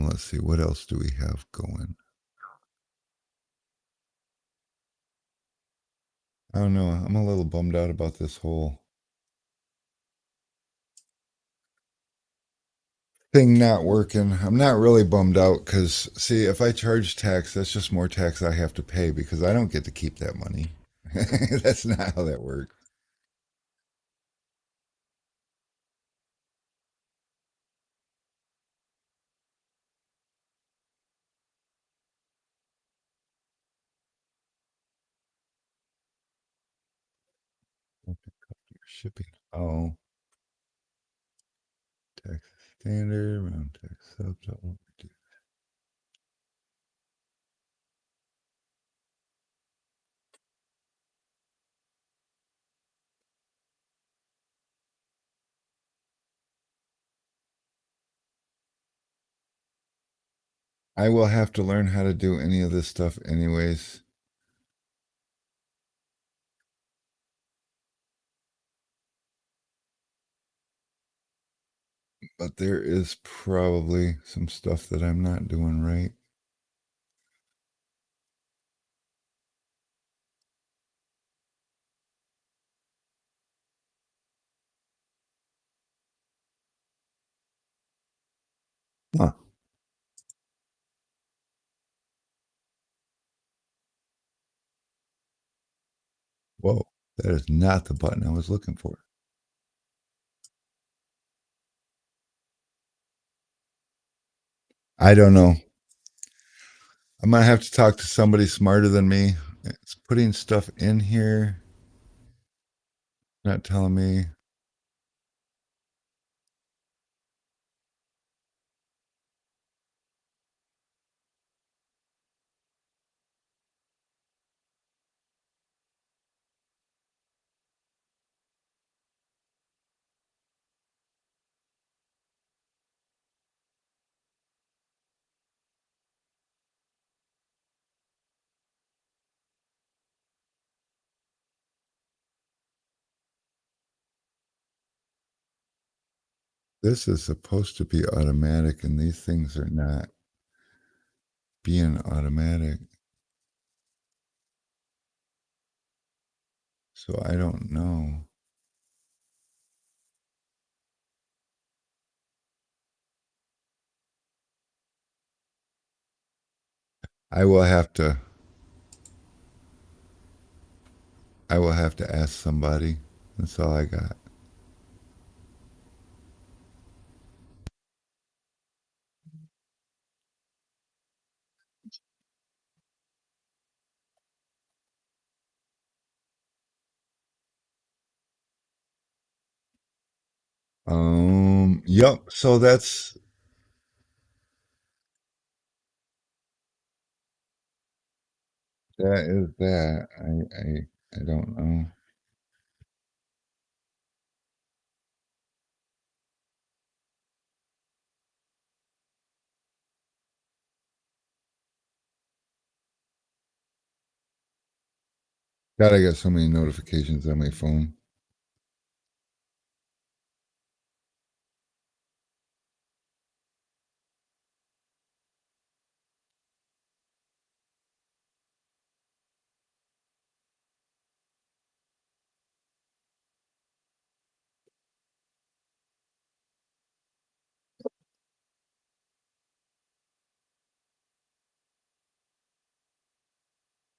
Let's see, what else do we have going? I don't know. I'm a little bummed out about this whole thing not working. I'm not really bummed out because, see, if I charge tax, that's just more tax I have to pay because I don't get to keep that money. That's not how that works. Shipping. Oh, tax standard, round tax subtotal. I will have to learn how to do any of this stuff anyways. But there is probably some stuff that I'm not doing right. Huh. Whoa. That is not the button I was looking for. I don't know. I might have to talk to somebody smarter than me. It's putting stuff in here, not telling me. This is supposed to be automatic, and these things are not being automatic. So I don't know. I will have to I will have to ask somebody. That's all I got. Yep. So that is that. I don't know. God, I got so many notifications on my phone.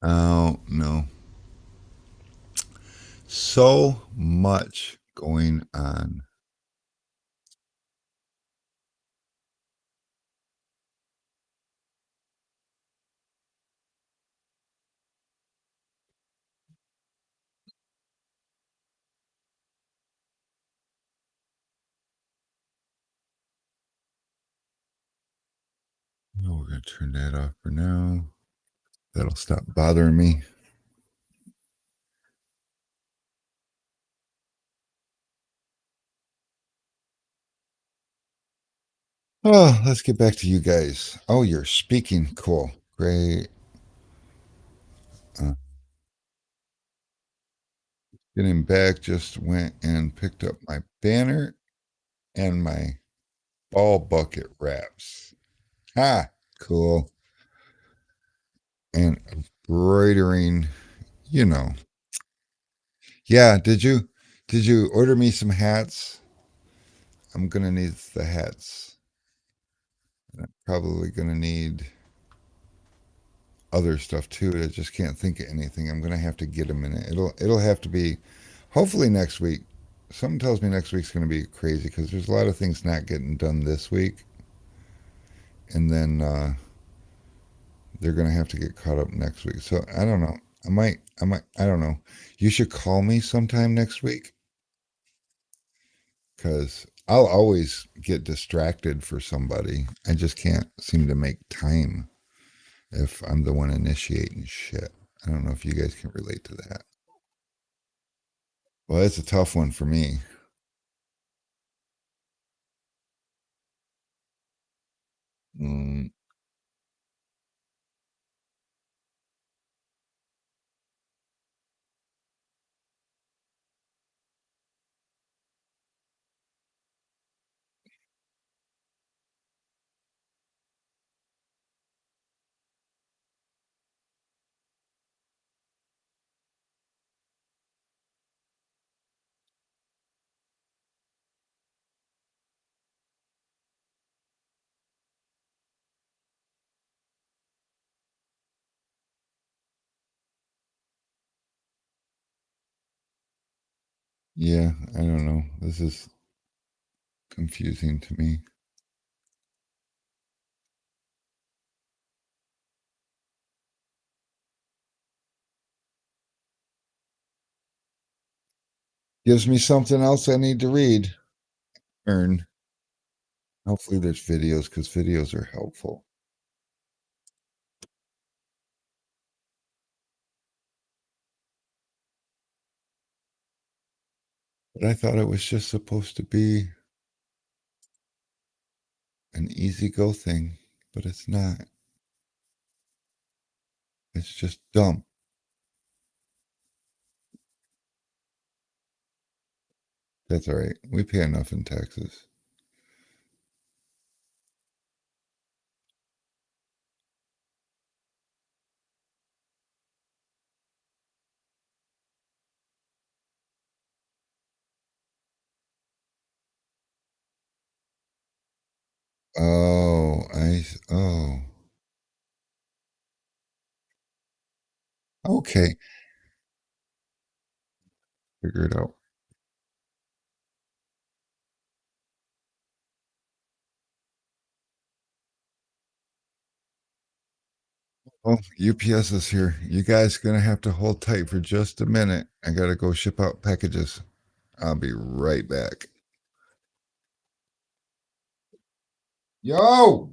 Oh no. So much going on. Oh, we're gonna turn that off for now. That'll stop bothering me. Oh, let's get back to you guys. Oh, you're speaking. Cool. Great. Uh, Getting back, just went and picked up my banner and my ball bucket wraps. Ah, cool. And embroidering, you know. Yeah, did you order me some hats? I'm gonna need the hats. I'm probably gonna need other stuff too. I just can't think of anything. I'm gonna have to get them in it. It'll have to be hopefully next week. Something tells me next week's gonna be crazy because there's a lot of things not getting done this week, and then they're gonna have to get caught up next week. So I don't know. I don't know. You should call me sometime next week because I'll always get distracted for somebody. I just can't seem to make time if I'm the one initiating shit. I don't know if you guys can relate to that. Well, it's a tough one for me. Mm, yeah, I don't know. This is confusing to me. Gives me something else I need to read. Earn. Hopefully, there's videos because videos are helpful. But I thought it was just supposed to be an easy go thing, but it's not. It's just dumb. That's all right. We pay enough in taxes. Oh. Okay. Figure it out. Well, UPS is here. You guys gonna have to hold tight for just a minute. I gotta go ship out packages. I'll be right back. Yo!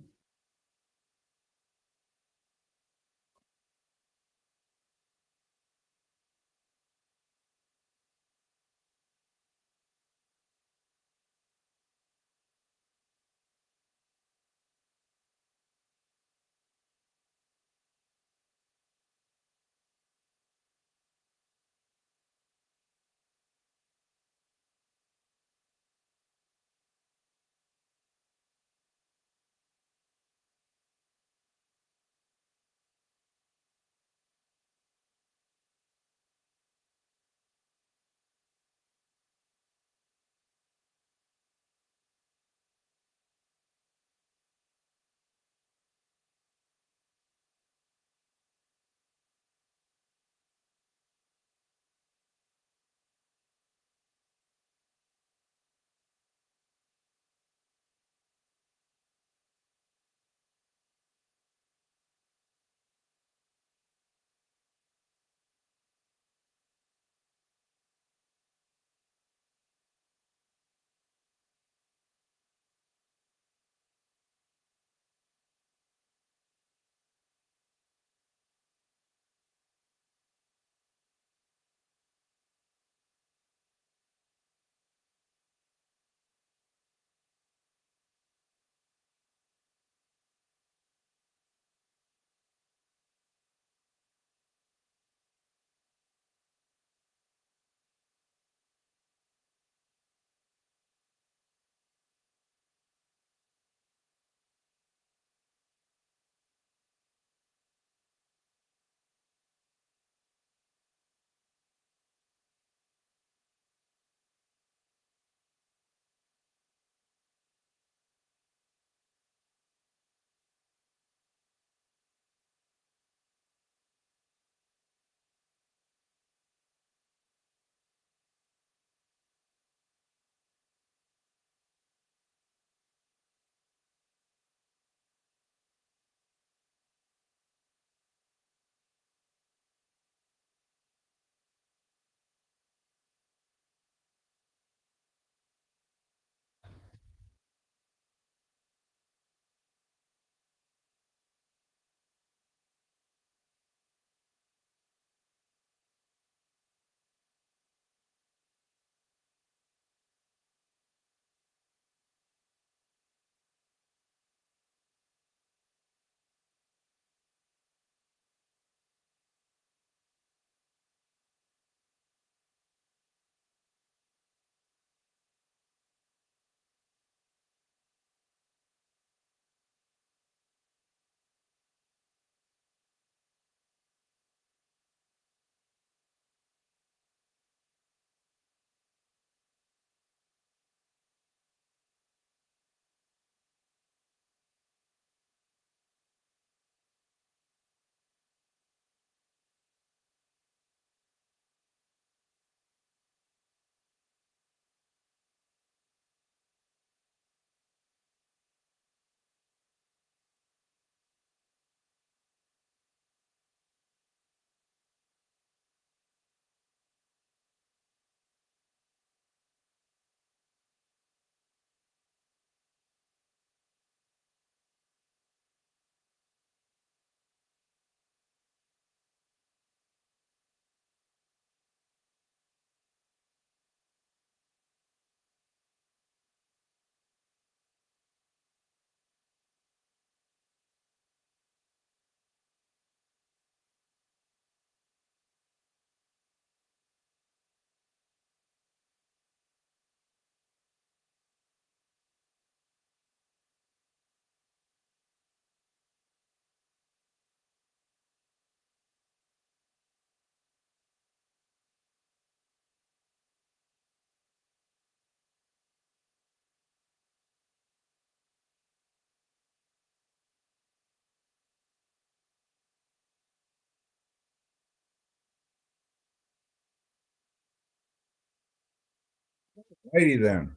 Righty then.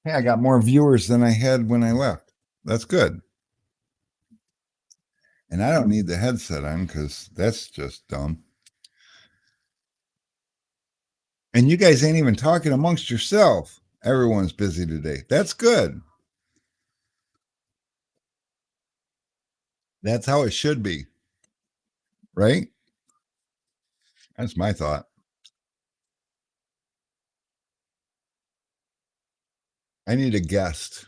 Hey, I got more viewers than I had when I left. That's good. And I don't need the headset on because that's just dumb. And you guys ain't even talking amongst yourself. Everyone's busy today. That's good. That's how it should be, right? That's my thought. I need a guest.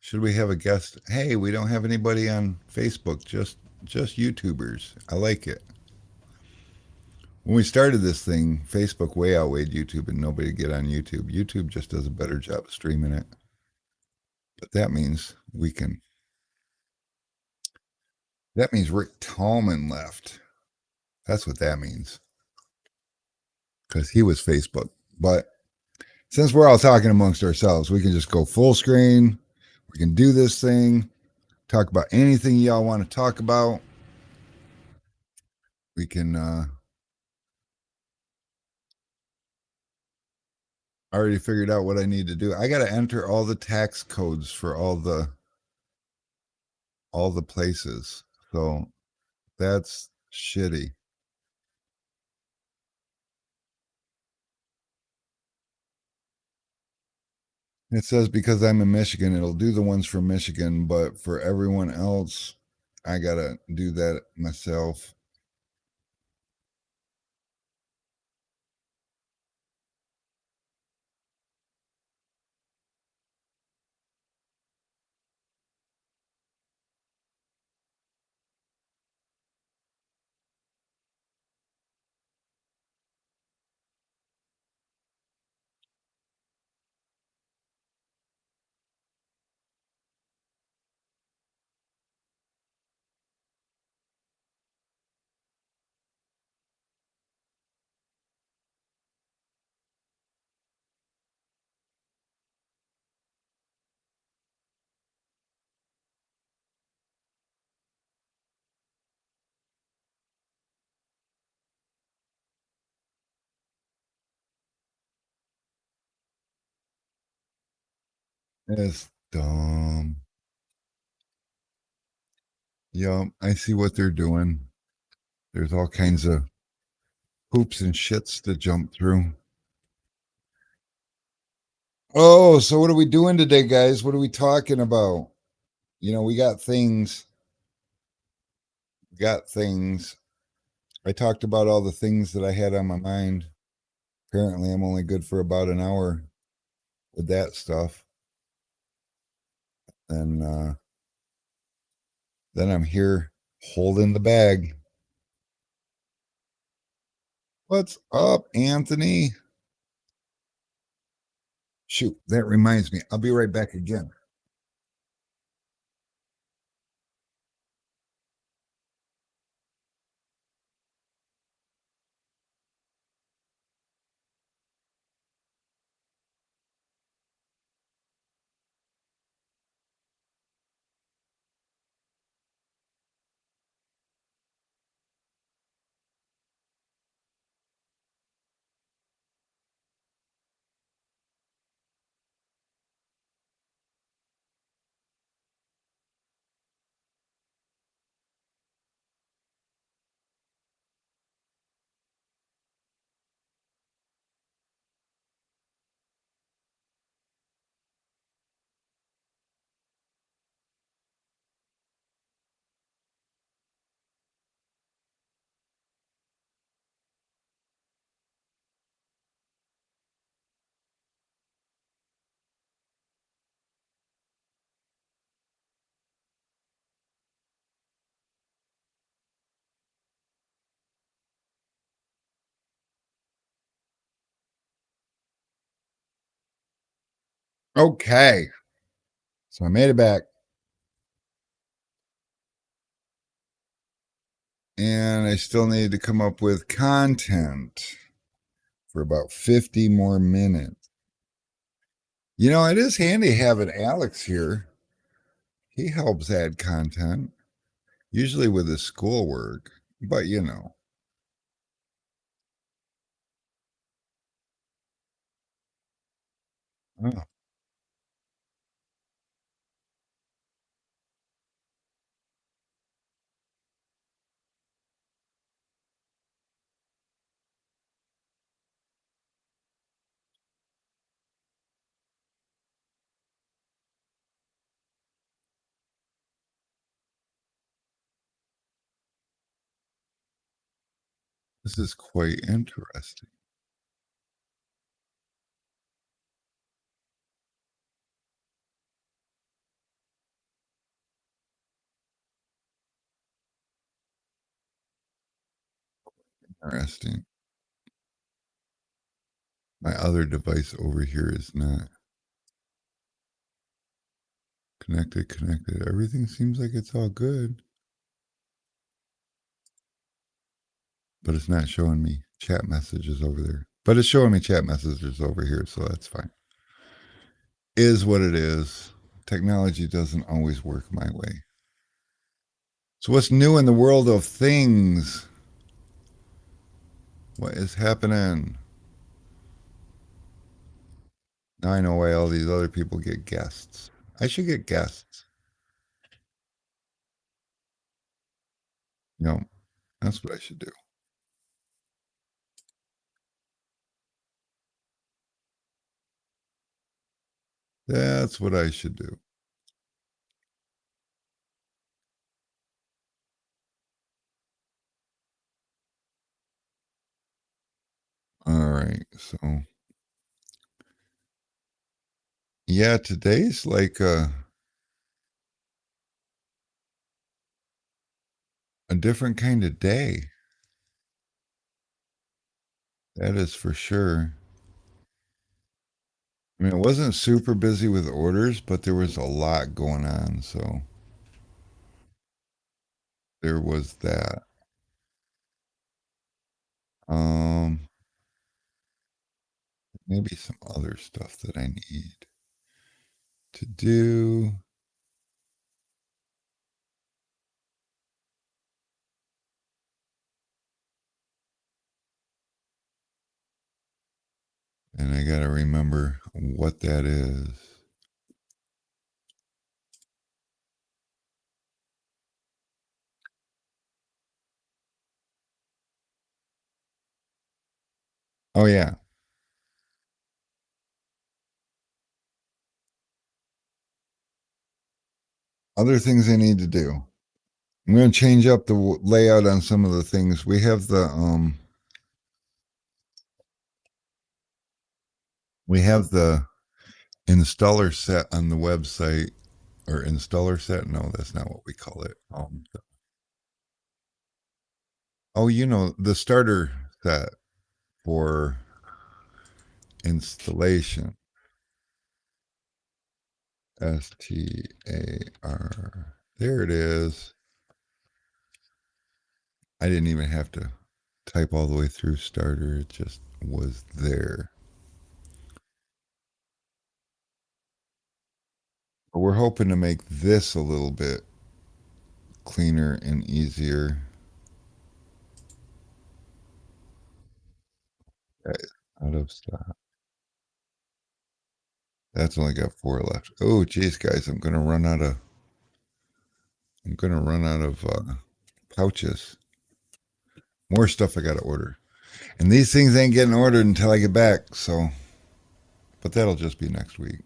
Should we have a guest? Hey, we don't have anybody on Facebook, just YouTubers. I like it. When we started this thing, Facebook way outweighed YouTube and nobody get on YouTube. YouTube just does a better job of streaming it. But that means we can that means Rick Tallman left. That's what that means. Because he was Facebook. But since we're all talking amongst ourselves, we can just go full screen. We can do this thing, talk about anything y'all want to talk about. We can already figured out what I need to do. I got to enter all the tax codes for all the places. So that's shitty. It says because I'm in Michigan, it'll do the ones from Michigan, but for everyone else, I got to do that myself. It's dumb. Yep, I see what they're doing. There's all kinds of hoops and shits to jump through. Oh, so what are we doing today, guys? What are we talking about? We got things. Got things. I talked about all the things that I had on my mind. Apparently, I'm only good for about an hour with that stuff. And then I'm here holding the bag. What's up, Anthony? Shoot, that reminds me. I'll be right back again. Okay. So I made it back. And I still need to come up with content for about 50 more minutes. It is handy having Alex here. He helps add content, usually with his schoolwork, but. Oh, this is quite interesting. Interesting. My other device over here is not connected. Connected. Everything seems like it's all good, but it's not showing me chat messages over there. But it's showing me chat messages over here, so that's fine. Is what it is. Technology doesn't always work my way. So, what's new in the world of things? What is happening? Now I know why all these other people get guests. I should get guests. You know, that's what I should do. That's what I should do. All right. So, yeah, today's like a different kind of day. That is for sure. I mean, it wasn't super busy with orders, but there was a lot going on. So, there was that. Um, maybe some other stuff that I need to do. And I got to remember what that is. Oh, yeah. Other things I need to do. I'm going to change up the layout on some of the things. We have the installer set on the website, or installer set. No, that's not what we call it. Oh, you know, the starter set for installation. STAR. There it is. I didn't even have to type all the way through starter. It just was there. But we're hoping to make this a little bit cleaner and easier. Out of stock. That's only got 4 left. Oh, geez, guys, I'm gonna run out of pouches. More stuff I gotta order. And these things ain't getting ordered until I get back, so but that'll just be next week.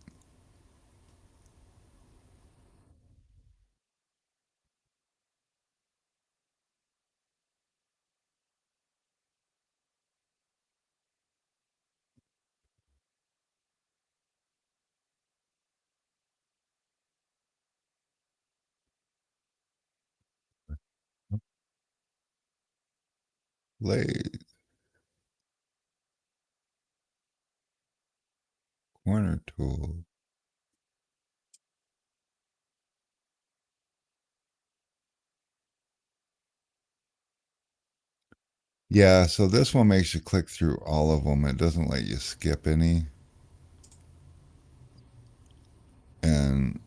Lathe, corner tool. Yeah, so this one makes you click through all of them. It doesn't let you skip any. And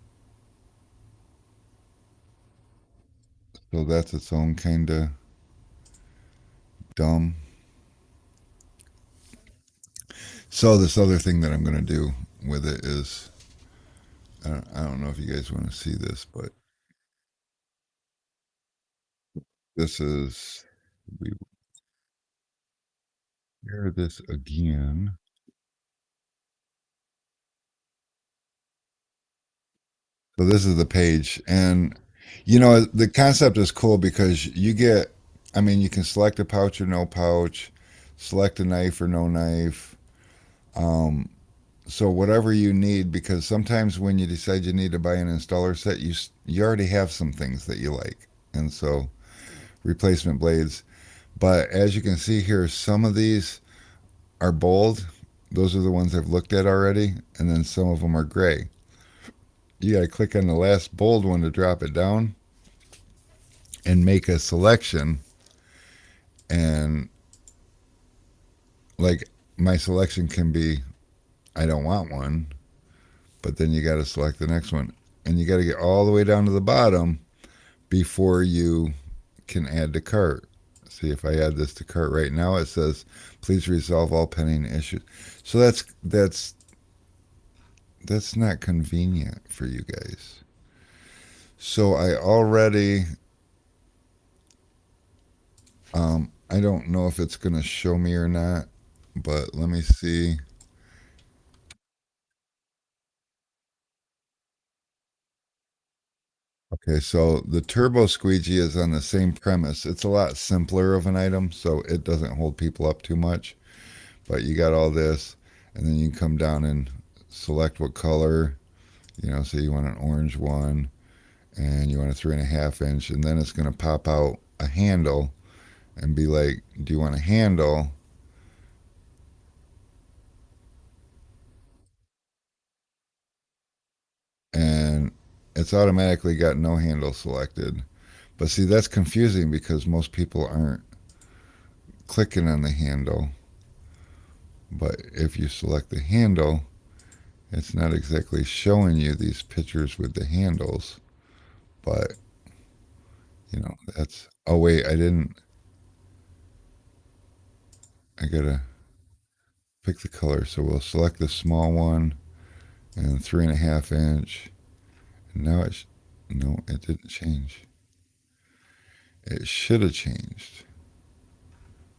so that's its own kind of dumb. So this other thing that I'm going to do with it is I don't know if you guys want to see this, but this is we share this again. So this is the page, and the concept is cool because you get. I mean, you can select a pouch or no pouch, select a knife or no knife. Um, so whatever you need, because sometimes when you decide you need to buy an installer set, you already have some things that you like, and so replacement blades. But as you can see here, some of these are bold. Those are the ones I've looked at already, and then some of them are gray. You got to click on the last bold one to drop it down and make a selection. And like my selection can be, I don't want one, but then you got to select the next one. And you got to get all the way down to the bottom before you can add to cart. See, if I add this to cart right now, it says, please resolve all pending issues. So that's not convenient for you guys. So I don't know if it's going to show me or not, but let me see. Okay, so the turbo squeegee is on the same premise. It's a lot simpler of an item, so it doesn't hold people up too much. But you got all this, and then you can come down and select what color. So you want an orange one, and you want a 3.5 inch, and then it's going to pop out a handle and be like, do you want a handle? And it's automatically got no handle selected. But see, that's confusing because most people aren't clicking on the handle. But if you select the handle, it's not exactly showing you these pictures with the handles. But, that's. Oh, wait, I didn't. I gotta pick the color. So we'll select the small one and 3.5 inch. And now no, it didn't change. It should have changed.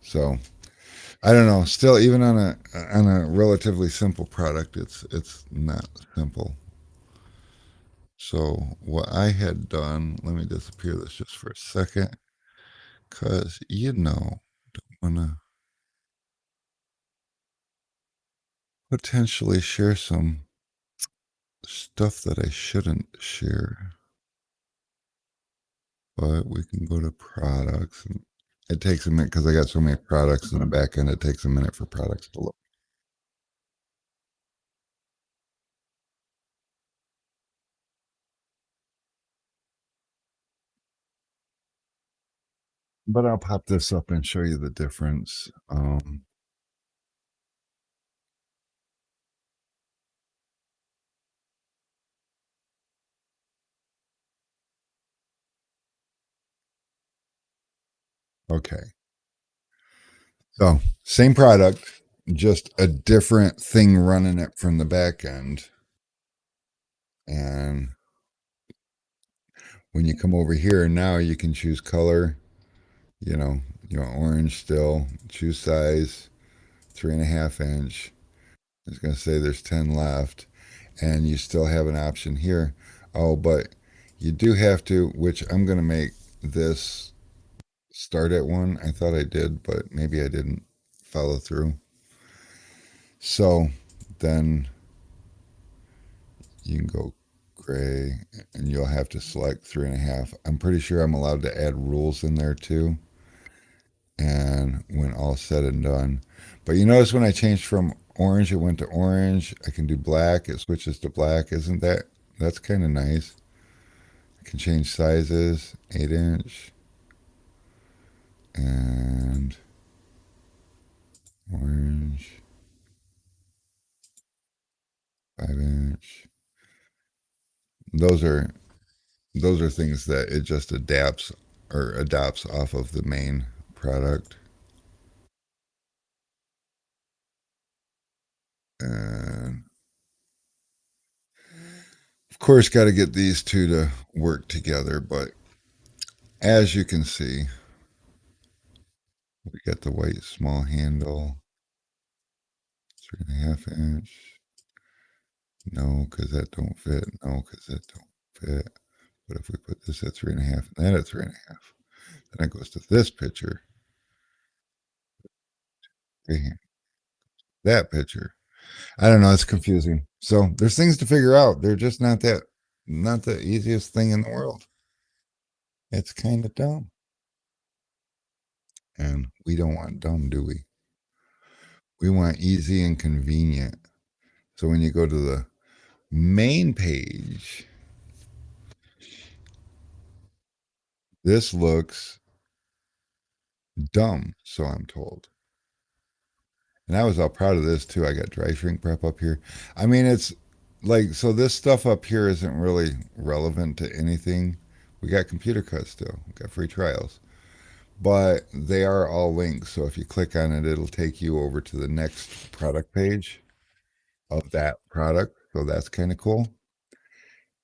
So I don't know. Still, even on a relatively simple product, it's not simple. So what I had done, let me disappear this just for a second, cause wanna potentially share some stuff that I shouldn't share. But we can go to products, and it takes a minute because I got so many products in the back end. It takes a minute for products to load. But I'll pop this up and show you the difference. Okay. So same product, just a different thing running it from the back end. And when you come over here, now you can choose color. You know, you want orange still. Choose size, 3.5 inch. It's going to say there's 10 left. And you still have an option here. Oh, but you do have to, which I'm going to make this start at one. I thought I did, but maybe I didn't follow through. So then you can go gray and you'll have to select 3.5. I'm pretty sure I'm allowed to add rules in there too. And when all said and done, but you notice when I changed from orange, it went to orange. I can do black, it switches to black. Isn't that's kind of nice? I can change sizes, 8 inch and orange, 5 inch. Those are those are things that it just adapts or adopts off of the main product. And Of course, got to get these two to work together, but as you can see, we got the white small handle, 3.5 inch. No, because that don't fit. No, because that don't fit. But if we put this at 3.5 and that at 3.5, then it goes to this picture, right here, that picture. I don't know. It's confusing. So there's things to figure out. They're just not the easiest thing in the world. It's kind of dumb. And we don't want dumb, do we? We want easy and convenient. So when you go to the main page, this looks dumb, so I'm told. And I was all proud of this too. I got dry shrink prep up here. I mean, it's like, so this stuff up here isn't really relevant to anything. We got computer cuts still, we got free trials, but they are all links. So if you click on it, it'll take you over to the next product page of that product. So that's kind of cool.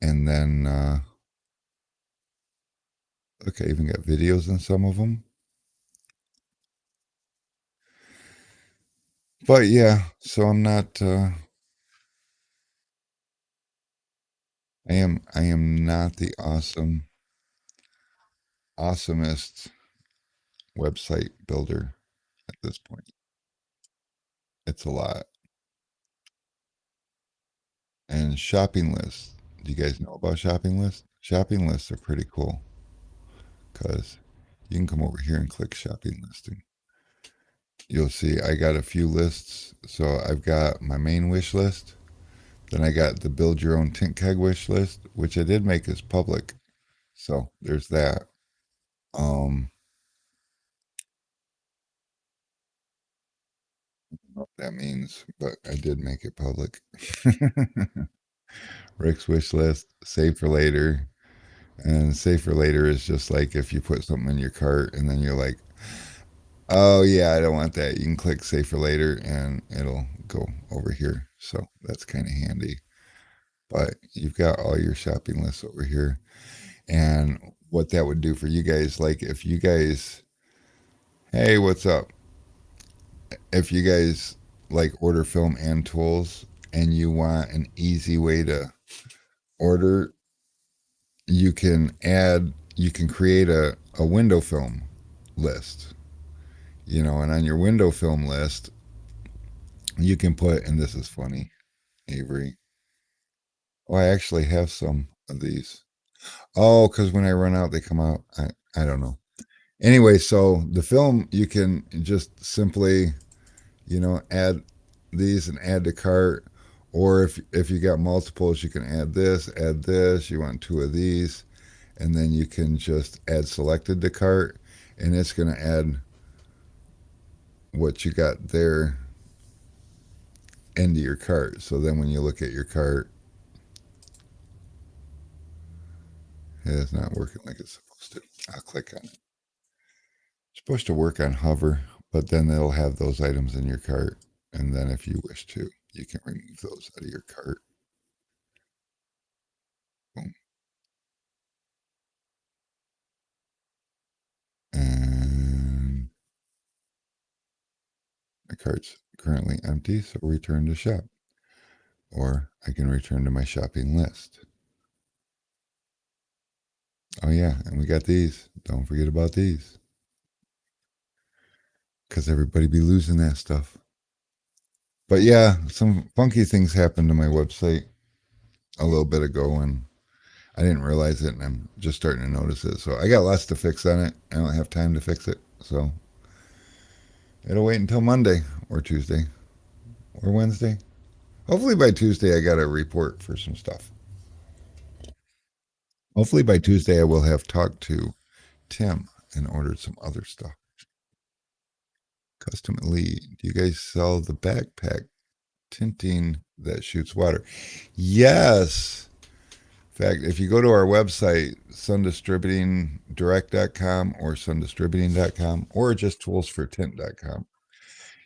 And then, look, I even got videos in some of them. But yeah, so I'm not, I am not the awesomest website builder at this point. It's a lot. And shopping lists. Do you guys know about shopping lists? Shopping lists are pretty cool because you can come over here and click shopping listing. You'll see I got a few lists. So I've got my main wish list. Then I got the build your own tint keg wish list, which I did make as public. So there's that. Um, I don't know what that means, but I did make it public. Rick's wish list, save for later. And save for later is just like if you put something in your cart and then you're like, oh yeah, I don't want that. You can click save for later and it'll go over here. So that's kind of handy. But you've got all your shopping lists over here. And what that would do for you guys, like if you guys, hey, what's up? If you guys like order film and tools and you want an easy way to order, you can create a window film list, and on your window film list, you can put, and this is funny, Avery. Oh, I actually have some of these. Oh, because when I run out, they come out. I don't know. Anyway, so the film, you can just simply, add these and add to cart. Or if you got multiples, you can add this, add this. You want two of these, and then you can just add selected to cart, and it's going to add what you got there into your cart. So then when you look at your cart, it's not working like it's supposed to. I'll click on it. It's supposed to work on hover, but then it'll have those items in your cart. And then if you wish to, you can remove those out of your cart. Boom. And my cart's currently empty, so return to shop. Or I can return to my shopping list. Oh yeah, and we got these. Don't forget about these. Because everybody be losing that stuff. But yeah, some funky things happened to my website a little bit ago, and I didn't realize it, and I'm just starting to notice it. So I got lots to fix on it. I don't have time to fix it. So it'll wait until Monday or Tuesday or Wednesday. Hopefully by Tuesday, I got a report for some stuff. Hopefully by Tuesday, I will have talked to Tim and ordered some other stuff. Custom Elite. Do you guys sell the backpack tinting that shoots water? Yes. In fact, if you go to our website, sundistributingdirect.com or sundistributing.com or just toolsfortint.com,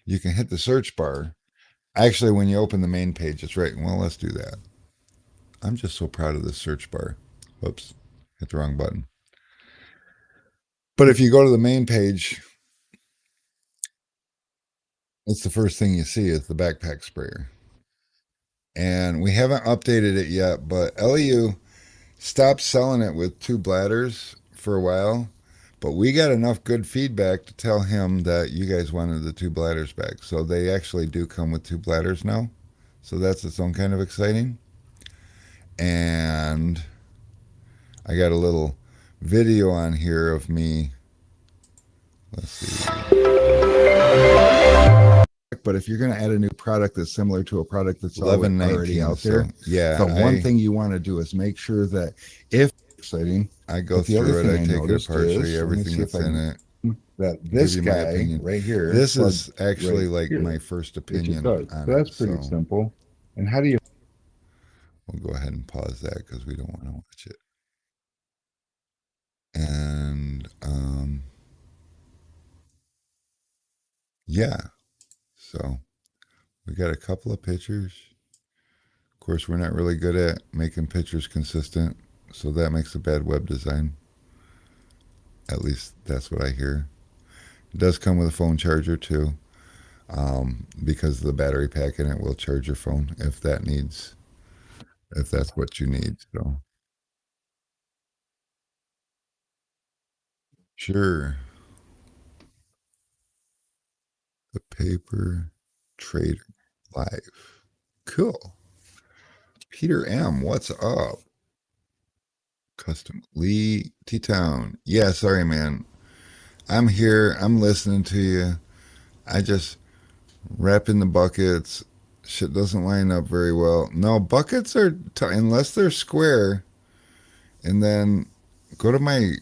you can hit the search bar. Actually, when you open the main page, it's right. Well, let's do that. I'm just so proud of this search bar. Whoops, hit the wrong button. But if you go to the main page, it's the first thing you see is the backpack sprayer. And we haven't updated it yet, but LEU stopped selling it with two bladders for a while. But we got enough good feedback to tell him that you guys wanted the two bladders back. So they actually do come with two bladders now. So that's its own kind of exciting. And I got a little video on here of me. Let's see. But if you're going to add a new product that's similar to a product that's already out there, so, yeah, the one thing you want to do is make sure that if exciting, I go through it, I take it apart, show you everything that's in it. That this guy right here, this is actually right like here, my first opinion. On so that's pretty simple. And how do you? We'll go ahead and pause that because we don't want to watch it. And yeah, so we got a couple of pictures. Of course, we're not really good at making pictures consistent, so that makes a bad web design. At least that's what I hear. It does come with a phone charger too, because the battery pack in it will charge your phone if that's what you need. So sure, the paper trader live, cool. Peter M, what's up? Custom Lee T-Town. Yeah, sorry, man. I'm here. I'm listening to you. I just wrap in the buckets. Shit doesn't line up very well. No, buckets are, unless they're square, and then go to my,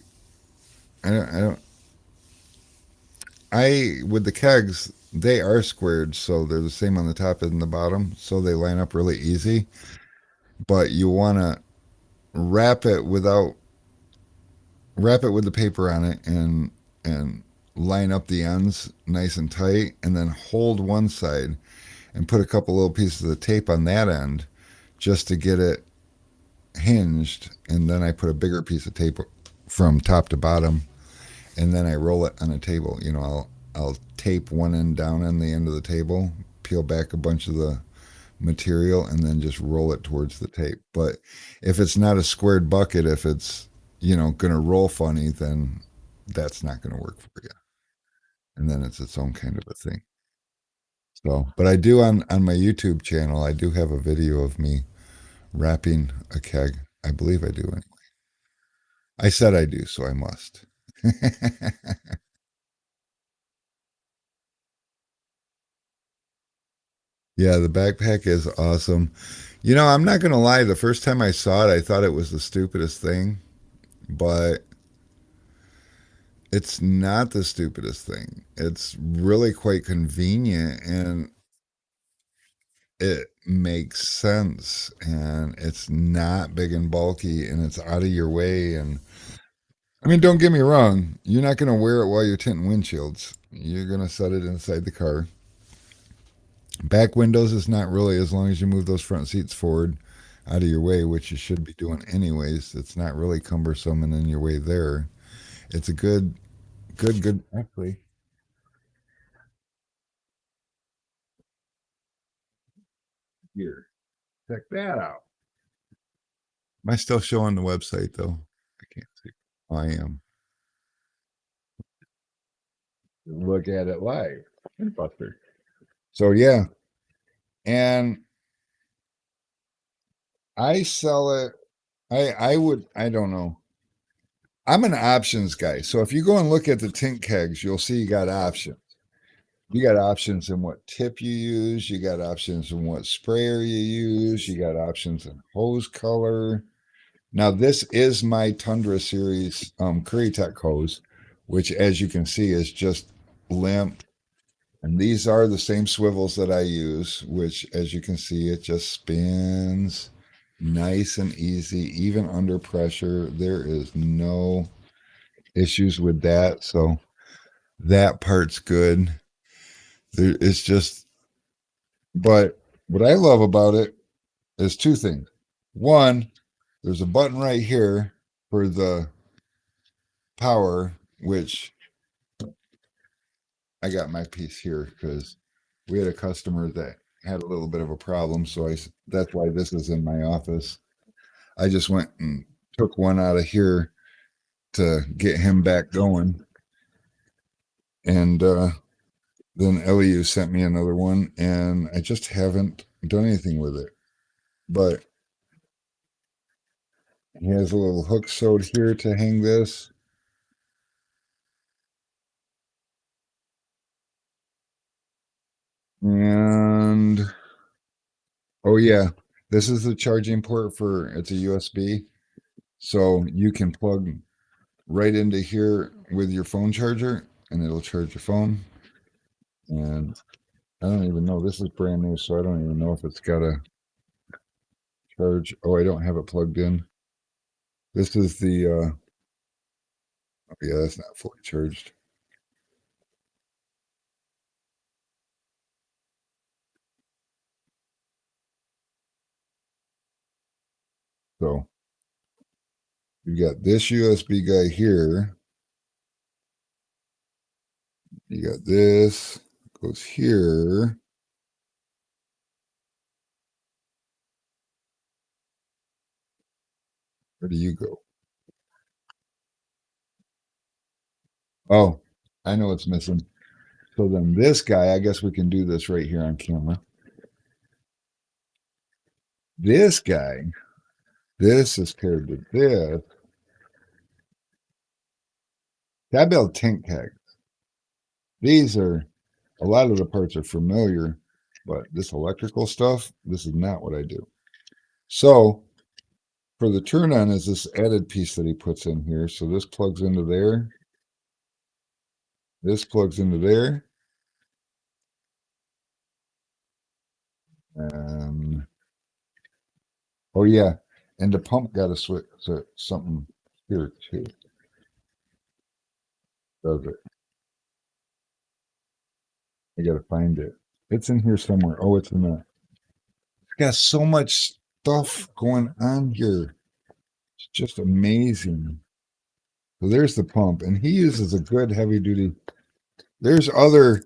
with the kegs, they are squared, so they're the same on the top and the bottom, so they line up really easy. But you want to wrap it with the paper on it and line up the ends nice and tight, and then hold one side and put a couple little pieces of the tape on that end just to get it hinged, and then I put a bigger piece of tape from top to bottom, and then I roll it on a table. You know, I'll tape one end down on the end of the table, peel back a bunch of the material, and then just roll it towards the tape. But if it's not a squared bucket, if it's, you know, going to roll funny, then that's not going to work for you. And then it's its own kind of a thing. So, but I do on my YouTube channel, I do have a video of me wrapping a keg. I believe I do anyway. I said I do, so I must. Yeah, the backpack is awesome. You know, I'm not going to lie. The first time I saw it, I thought it was the stupidest thing, but it's not the stupidest thing. It's really quite convenient and it makes sense, and it's not big and bulky, and it's out of your way. And I mean, don't get me wrong, you're not going to wear it while you're tinting windshields. You're going to set it inside the car. Back windows is not really, as long as you move those front seats forward out of your way, which you should be doing anyways. It's not really cumbersome and in your way there. It's a good. Actually, here, check that out. Am I still showing the website though? I can't see. I am. Look at it live. Buster. So yeah, and I sell it. I don't know. I'm an options guy. So if you go and look at the tint kegs, you'll see you got options. You got options in what tip you use. You got options in what sprayer you use. You got options in hose color. Now this is my Tundra series Curry Tech hose, which as you can see is just limp. And these are the same swivels that I use, which as you can see, it just spins nice and easy, even under pressure. There is no issues with that. So that part's good. It's just, but what I love about it is two things. One, there's a button right here for the power, which I got my piece here because we had a customer that had a little bit of a problem. So that's why this is in my office. I just went and took one out of here to get him back going. And then LEU sent me another one, and I just haven't done anything with it. But he has a little hook sewed here to hang this. And oh yeah, this is the charging port for it's a USB. So you can plug right into here with your phone charger and it'll charge your phone. And I don't even know, this is brand new, so I don't even know if it's got a charge. Oh, I don't have it plugged in. This is the oh yeah, that's not fully charged. So you got this USB guy here. You got this goes here. Where do you go? Oh, I know what's missing. So then this guy, I guess we can do this right here on camera. This guy, this is paired to this. I build tank tags. These are, a lot of the parts are familiar, but this electrical stuff, this is not what I do. So for the turn on is this added piece that he puts in here. So this plugs into there. This plugs into there. Oh yeah, and the pump got to switch to something here too. Does it? I got to find it. It's in here somewhere. Oh, it's in the. It's got so much stuff going on here. It's just amazing. So there's the pump, and he uses a good heavy duty. There's other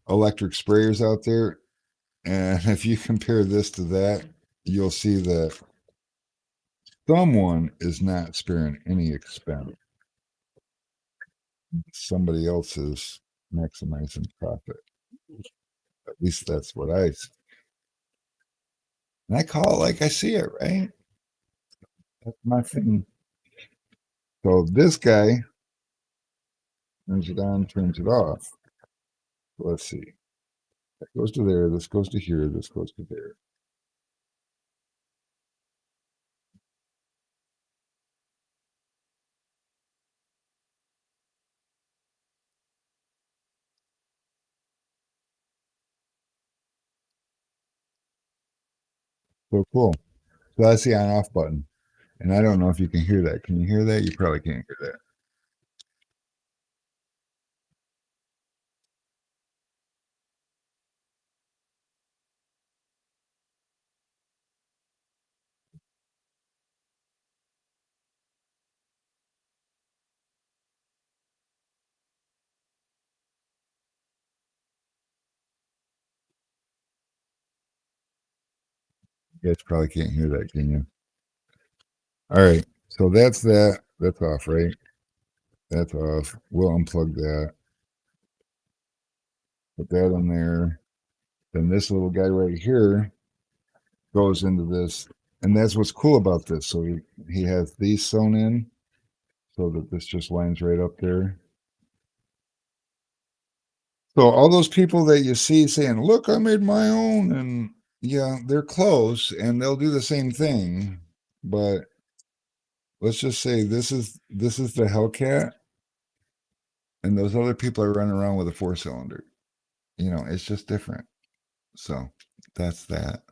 electric sprayers out there, and if you compare this to that, you'll see that someone is not sparing any expense. Somebody else is maximizing profit. At least that's what I see. And I call it like I see it, right? That's my thing. So this guy turns it on, turns it off. So let's see. That goes to there, this goes to here, this goes to there. So cool. So that's the on off button. And I don't know if you can hear that. Can you hear that? You probably can't hear that. You guys probably can't hear that, can you? All right. So that's that. That's off, right? That's off. We'll unplug that. Put that in there. Then this little guy right here goes into this. And that's what's cool about this. So he has these sewn in so that this just lines right up there. So all those people that you see saying, "Look, I made my own," and yeah, they're close and they'll do the same thing, but let's just say this is the Hellcat, and those other people are running around with a 4-cylinder. You know, it's just different. So that's that.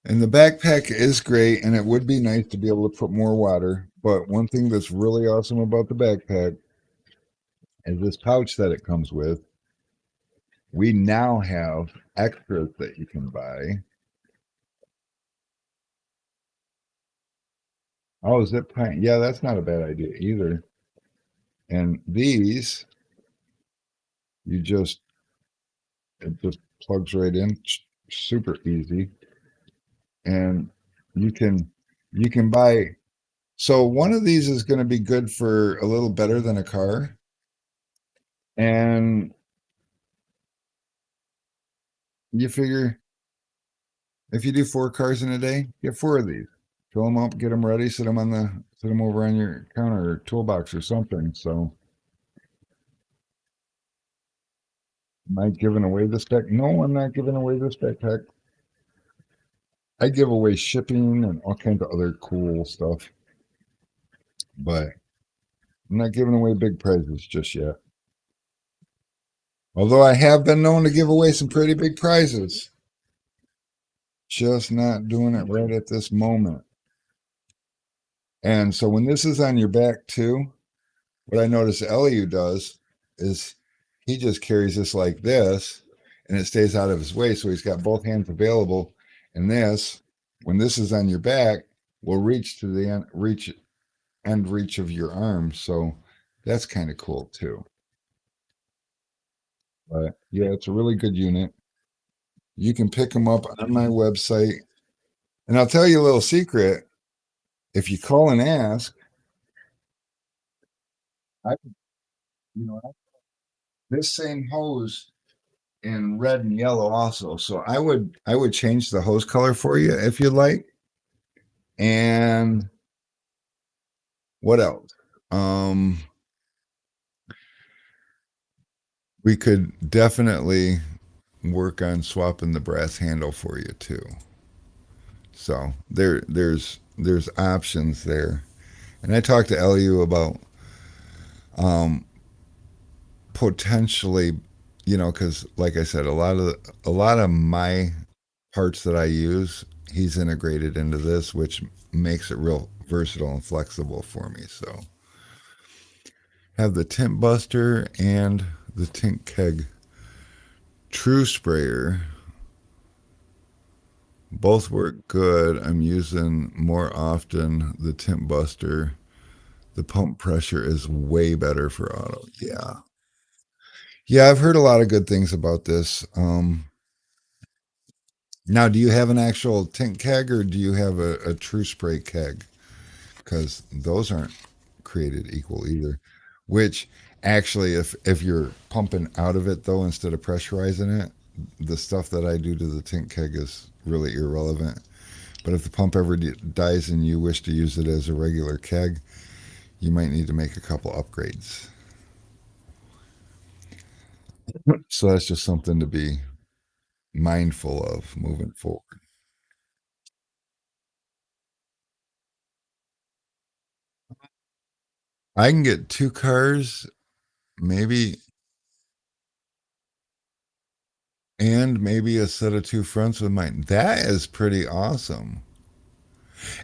And the backpack is great, and it would be nice to be able to put more water. But one thing that's really awesome about the backpack is this pouch that it comes with. we now have extras that you can buy. Oh, zip tie. Yeah, that's not a bad idea either. And these, you just, it just plugs right in, super easy. And you can, you can buy. So one of these is going to be good for a little better than a car. And you figure if you do 4 cars in a day, get 4 of these. Fill them up, get them ready, sit them over on your counter or toolbox or something. So, am I giving away this deck? No, I'm not giving away this backpack. I give away shipping and all kinds of other cool stuff, but I'm not giving away big prizes just yet. Although I have been known to give away some pretty big prizes, just not doing it right at this moment. And so when this is on your back too, what I notice Eliu does is he just carries this like this and it stays out of his way. So he's got both hands available. And this, when this is on your back, will reach to the end reach of your arm. So that's kind of cool too. But yeah, it's a really good unit. You can pick them up on my website. And I'll tell you a little secret. If you call and ask, I, you know, this same hose in red and yellow also. So I would change the hose color for you if you'd like. And what else? Um, we could definitely work on swapping the brass handle for you too. So there's options there. And I talked to LU about um, potentially, because like I said, a lot of my parts that I use, he's integrated into this, which makes it real versatile and flexible for me. So have the tint buster and the tint keg true sprayer. Both work good. I'm using more often the tint buster. The pump pressure is way better for auto. Yeah. Yeah, I've heard a lot of good things about this. Now, do you have an actual tint keg or do you have a true spray keg? Because those aren't created equal either. Which actually, if you're pumping out of it though instead of pressurizing it, the stuff that I do to the tint keg is really irrelevant. But if the pump ever dies and you wish to use it as a regular keg, you might need to make a couple upgrades. So that's just something to be mindful of moving forward. I can get 2 cars, maybe, and maybe a set of 2 fronts with mine. That is pretty awesome.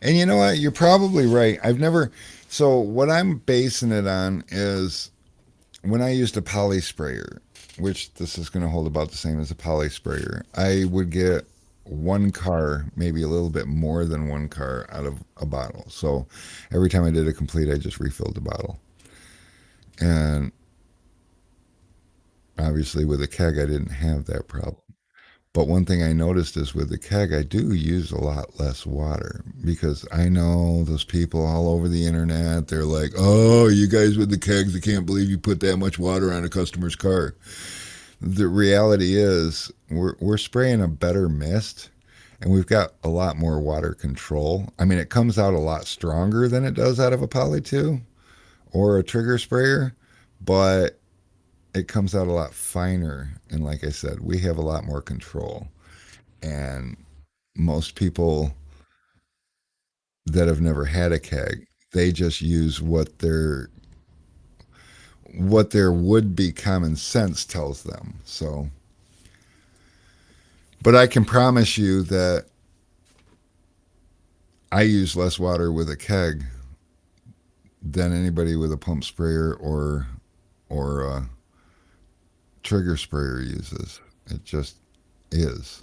And you know what? You're probably right. I've never. So what I'm basing it on is when I used a poly sprayer, which this is going to hold about the same as a poly sprayer. I would get 1 car, maybe a little bit more than 1 car out of a bottle. So every time I did a complete, I just refilled the bottle. And obviously with a keg, I didn't have that problem. But one thing I noticed is with the keg, I do use a lot less water because I know those people all over the internet. They're like, oh, you guys with the kegs, I can't believe you put that much water on a customer's car. The reality is, we're spraying a better mist and we've got a lot more water control. I mean, it comes out a lot stronger than it does out of a Poly 2 or a trigger sprayer, but it comes out a lot finer. And like I said, we have a lot more control. And most people that have never had a keg, they just use what their would be common sense tells them. So, but I can promise you that I use less water with a keg than anybody with a pump sprayer or trigger sprayer uses. It just is.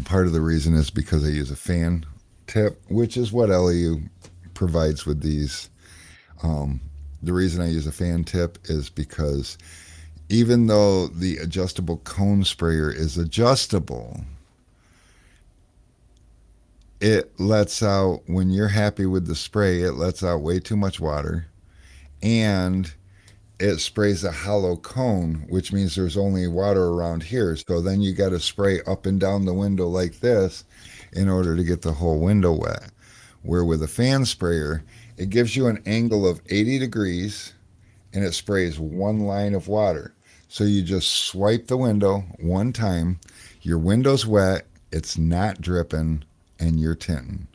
Part of the reason is because I use a fan tip, which is what LEU provides with these. Um, the reason I use a fan tip is because even though the adjustable cone sprayer is adjustable, it lets out, when you're happy with the spray, it lets out way too much water, and it sprays a hollow cone, which means there's only water around here. So then you got to spray up and down the window like this in order to get the whole window wet. Where with a fan sprayer, it gives you an angle of 80 degrees and it sprays one line of water. So you just swipe the window one time, your window's wet, it's not dripping, and you're tinting.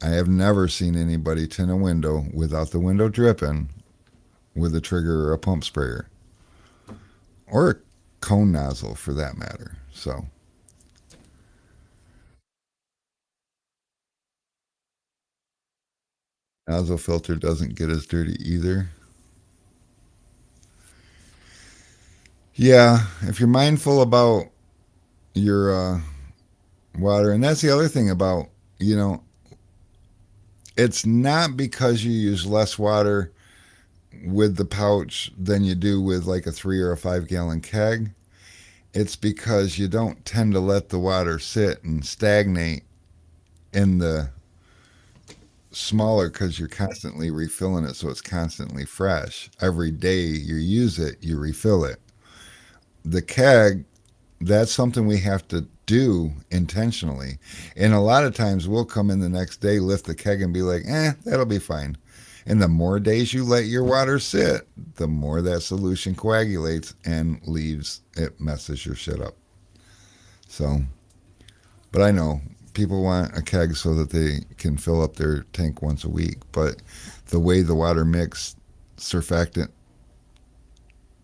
I have never seen anybody tint a window without the window dripping with a trigger or a pump sprayer or a cone nozzle for that matter. So nozzle filter doesn't get as dirty either. Yeah, if you're mindful about your water, and that's the other thing about, you know, it's not because you use less water with the pouch than you do with like a 3 or 5 gallon keg. It's because you don't tend to let the water sit and stagnate in the smaller because you're constantly refilling it, so it's constantly fresh. Every day you use it, you refill it. The keg, that's something we have to do intentionally. And a lot of times we'll come in the next day, lift the keg, and be like, that'll be fine. And the more days you let your water sit, the more that solution coagulates and leaves, it messes your shit up. So, but I know people want a keg so that they can fill up their tank once a week. But the way the water mix surfactant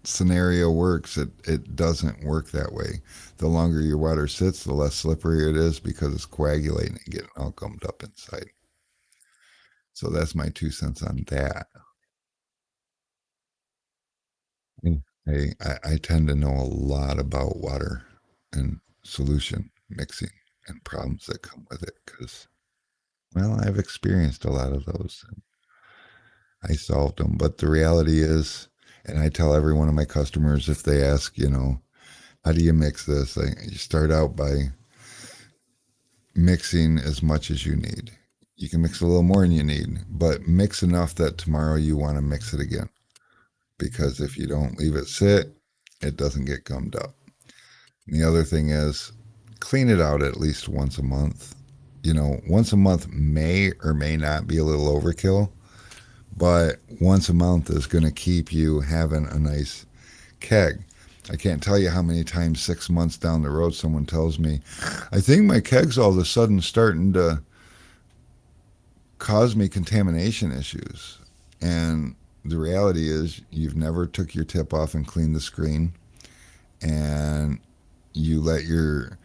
scenario works, it doesn't work that way. The longer your water sits, the less slippery it is because it's coagulating and getting all gummed up inside. So that's my 2 cents on that. I tend to know a lot about water and solution mixing and problems that come with it because, well, I've experienced a lot of those. And I solved them. But the reality is, and I tell every one of my customers if they ask, how do you mix this? You start out by mixing as much as you need. You can mix a little more than you need, but mix enough that tomorrow you want to mix it again. Because if you don't leave it sit, it doesn't get gummed up. And the other thing is clean it out at least once a month. Once a month may or may not be a little overkill, but once a month is going to keep you having a nice keg. I can't tell you how many times 6 months down the road someone tells me, I think my keg's all of a sudden starting to cause me contamination issues. And the reality is you've never took your tip off and cleaned the screen, and you let your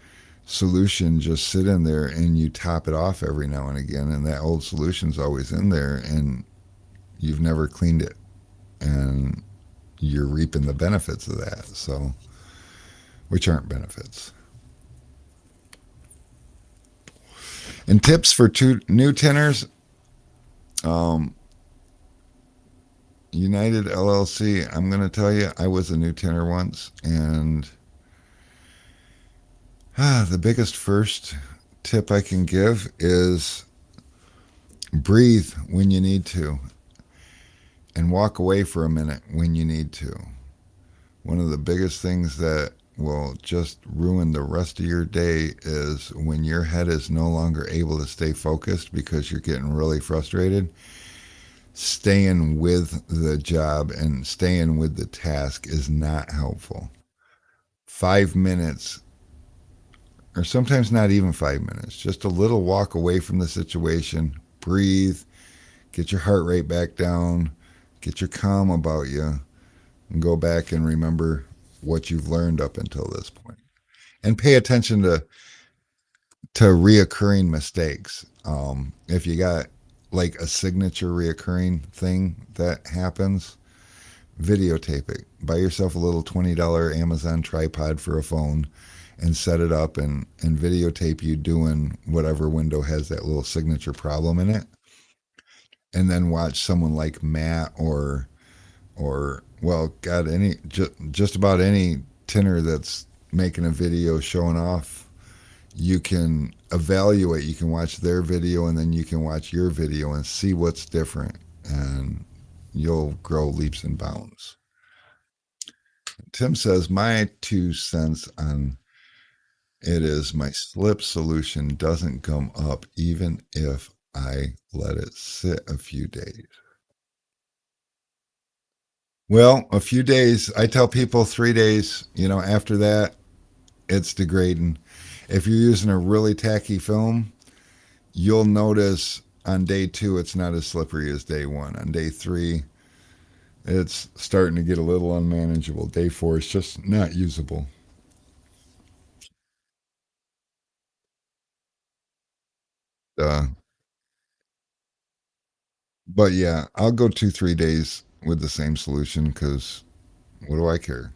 solution just sit in there and you top it off every now and again, and that old solution's always in there and you've never cleaned it, and you're reaping the benefits of that. So, which aren't benefits. And tips for new tinners. United LLC. I'm going to tell you, I was a new tinner once, and the biggest first tip I can give is breathe when you need to, and walk away for a minute when you need to. One of the biggest things that will just ruin the rest of your day is when your head is no longer able to stay focused because you're getting really frustrated. Staying with the job and staying with the task is not helpful. 5 minutes, or sometimes not even 5 minutes, just a little walk away from the situation, breathe, get your heart rate back down, get your calm about you, and go back and remember what you've learned up until this point. And pay attention to reoccurring mistakes. If you got like a signature reoccurring thing that happens, videotape it. Buy yourself a little $20 Amazon tripod for a phone and set it up and videotape you doing whatever window has that little signature problem in it. And then watch someone like Matt or well, God, just about any tinner that's making a video showing off. You can evaluate. You can watch their video and then you can watch your video and see what's different, and you'll grow leaps and bounds. Tim says my 2 cents on it is my slip solution doesn't come up even if I let it sit a few days. Well, a few days. I tell people 3 days. After that, it's degrading. If you're using a really tacky film, you'll notice on day 2 it's not as slippery as day 1. On day 3, it's starting to get a little unmanageable. Day 4 is just not usable. Uh, but yeah, I'll go 2, 3 days with the same solution because what do I care?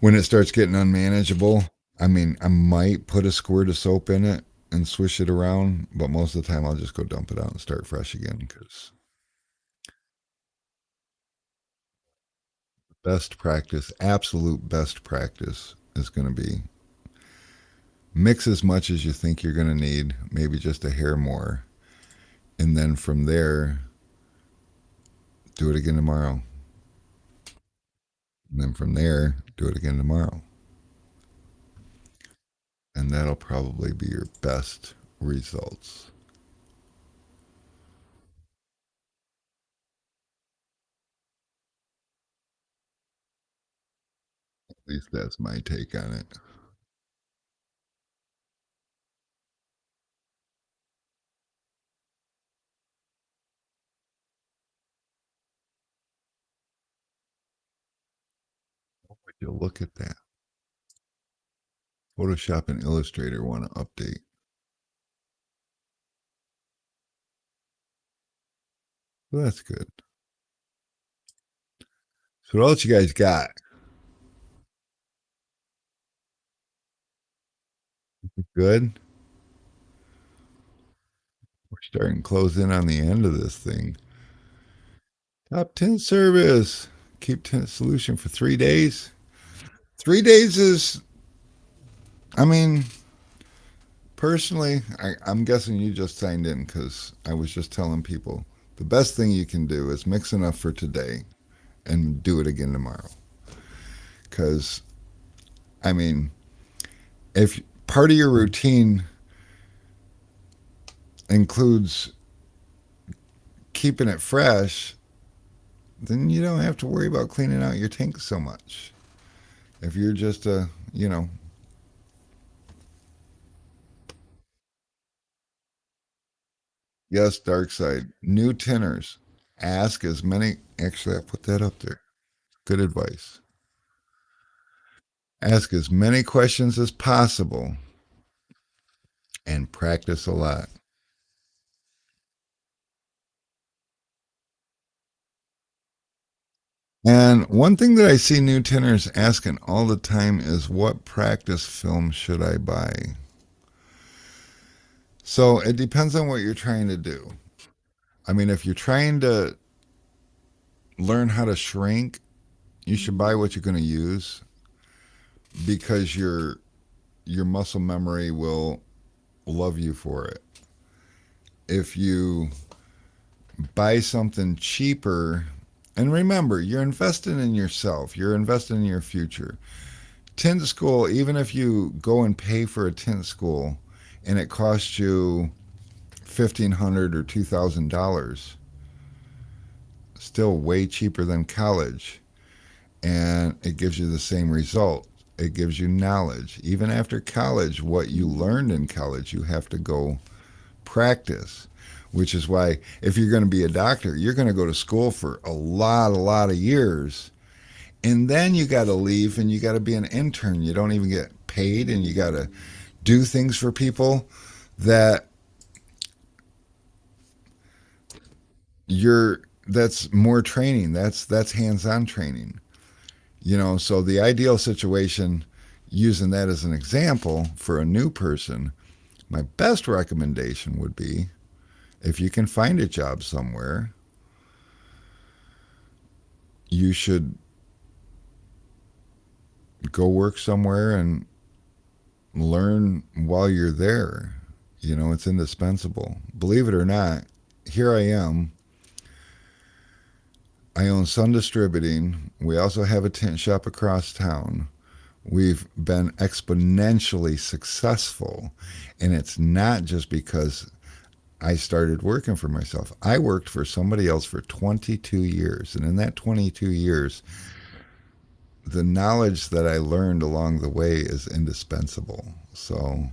When it starts getting unmanageable, I mean, I might put a squirt of soap in it and swish it around, but most of the time I'll just go dump it out and start fresh again because best practice, absolute best practice is going to be mix as much as you think you're going to need, maybe just a hair more. And then from there, do it again tomorrow. And then from there, do it again tomorrow. And that'll probably be your best results. At least that's my take on it. Would you look at that? Photoshop and Illustrator want to update. Well, that's good. So what else you guys got? Good. We're starting to close in on the end of this thing. Top 10 service. Keep 10 solution for 3 days. 3 days is, I mean, personally, I'm guessing you just signed in because I was just telling people the best thing you can do is mix enough for today and do it again tomorrow. Because, I mean, if part of your routine includes keeping it fresh, then you don't have to worry about cleaning out your tank so much. If you're just yes, dark side, new tinners, ask as many. Actually, I put that up there. Good advice. Ask as many questions as possible and practice a lot. And one thing that I see new tinners asking all the time is what practice film should I buy? So it depends on what you're trying to do. I mean, if you're trying to learn how to shrink, you should buy what you're going to use because your muscle memory will love you for it. If you buy something cheaper, and remember, you're investing in yourself, you're investing in your future. Tint school, even if you go and pay for a tint school and it costs you $1,500 or $2,000, still way cheaper than college, and it gives you the same result. It gives you knowledge. Even after college, what you learned in college, you have to go practice, which is why if you're going to be a doctor, you're going to go to school for a lot of years. And then you got to leave and you got to be an intern. You don't even get paid and you got to do things for people that you're that's more training. That's hands-on training. So the ideal situation, using that as an example for a new person, my best recommendation would be if you can find a job somewhere, you should go work somewhere and learn while you're there. It's indispensable. Believe it or not, here I am. I own Sun Distributing. We also have a tent shop across town. We've been exponentially successful. And it's not just because I started working for myself. I worked for somebody else for 22 years. And in that 22 years, the knowledge that I learned along the way is indispensable. So,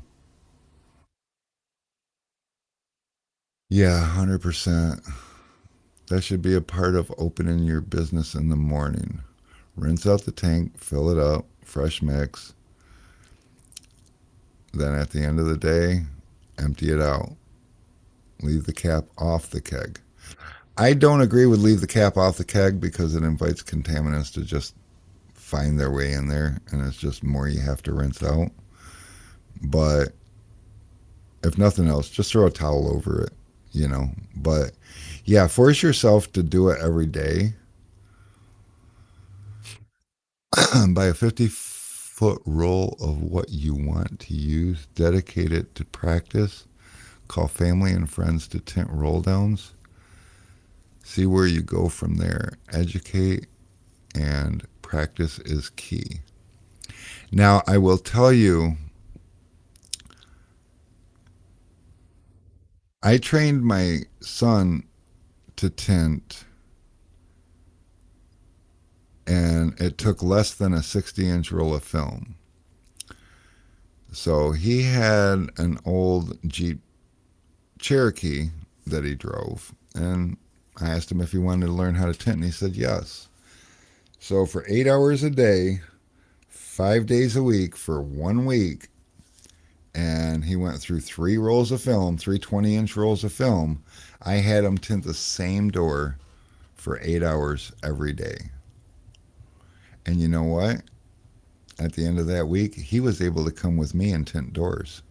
yeah, 100%. That should be a part of opening your business in the morning. Rinse out the tank, fill it up, fresh mix. Then at the end of the day, empty it out. Leave the cap off the keg. I don't agree with leave the cap off the keg because it invites contaminants to just find their way in there and it's just more you have to rinse out. But if nothing else, just throw a towel over it. But yeah, force yourself to do it every day. Buy a 50-foot roll of what you want to use, dedicate it to practice, call family and friends to tent roll downs, see where you go from there. Educate and practice is key. Now, I will tell you, I trained my son to tent, and it took less than a 60-inch roll of film. So he had an old Jeep Cherokee that he drove, and I asked him if he wanted to learn how to tent, and he said yes. So for 8 hours a day, 5 days a week for 1 week, and he went through three rolls of film, three 20-inch rolls of film. I had him tint the same door for 8 hours every day. And you know what? At the end of that week, he was able to come with me and tint doors.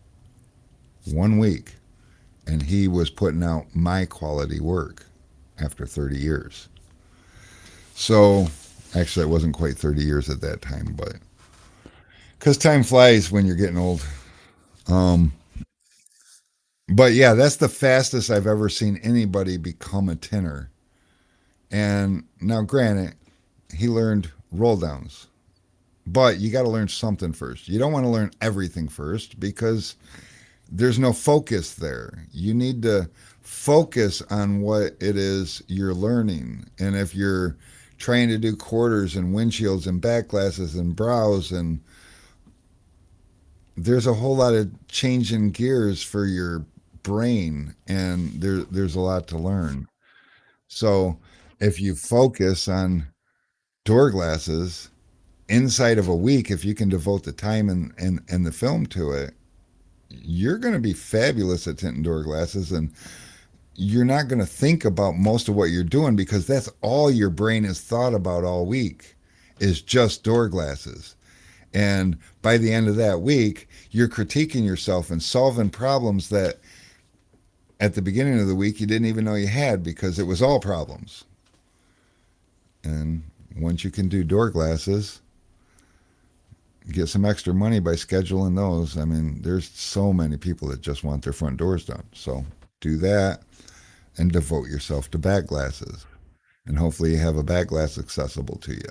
1 week. And he was putting out my quality work after 30 years. So, actually, it wasn't quite 30 years at that time, but because time flies when you're getting old. Um, but yeah, that's the fastest I've ever seen anybody become a tinner. And now, granted, he learned roll downs, but you got to learn something first. You don't want to learn everything first because there's no focus there. You need to focus on what it is you're learning. And if you're trying to do quarters and windshields and back glasses and brows, and there's a whole lot of changing gears for your brain, and there's a lot to learn. So if you focus on door glasses inside of a week, if you can devote the time and the film to it, you're going to be fabulous at tinting door glasses, and you're not going to think about most of what you're doing because that's all your brain has thought about all week is just door glasses. And by the end of that week, you're critiquing yourself and solving problems that at the beginning of the week you didn't even know you had because it was all problems. And once you can do door glasses, get some extra money by scheduling those. I mean, there's so many people that just want their front doors done. So do that and devote yourself to back glasses. And hopefully you have a back glass accessible to you.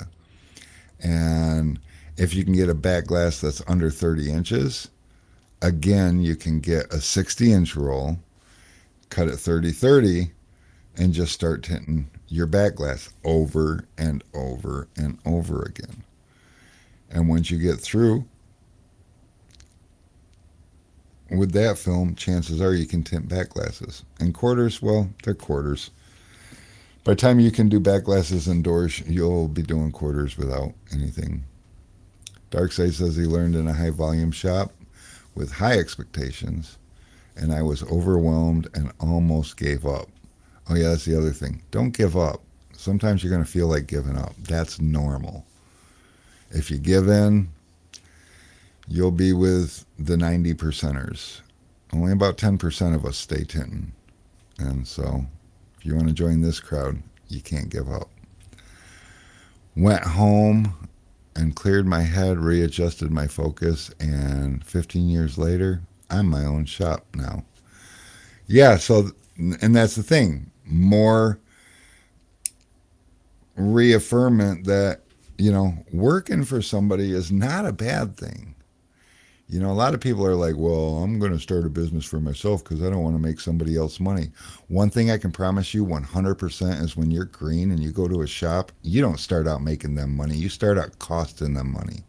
And if you can get a back glass that's under 30 inches, again, you can get a 60-inch roll, cut it 30-30, and just start tinting your back glass over and over and over again. And once you get through with that film, chances are you can tint back glasses. And quarters, well, they're quarters. By the time you can do back glasses indoors, you'll be doing quarters without anything. Darkside says he learned in a high volume shop with high expectations, and I was overwhelmed and almost gave up. Oh, yeah, that's the other thing. Don't give up. Sometimes you're going to feel like giving up. That's normal. If you give in, you'll be with the 90 percenters. Only about 10% of us stay tinting. And so, if you want to join this crowd, you can't give up. Went home and cleared my head, readjusted my focus, and 15 years later, I'm my own shop now. Yeah, so, and that's the thing. More reaffirmment that, working for somebody is not a bad thing. A lot of people are like, well, I'm going to start a business for myself because I don't want to make somebody else money. One thing I can promise you 100% is when you're green and you go to a shop, you don't start out making them money. You start out costing them money.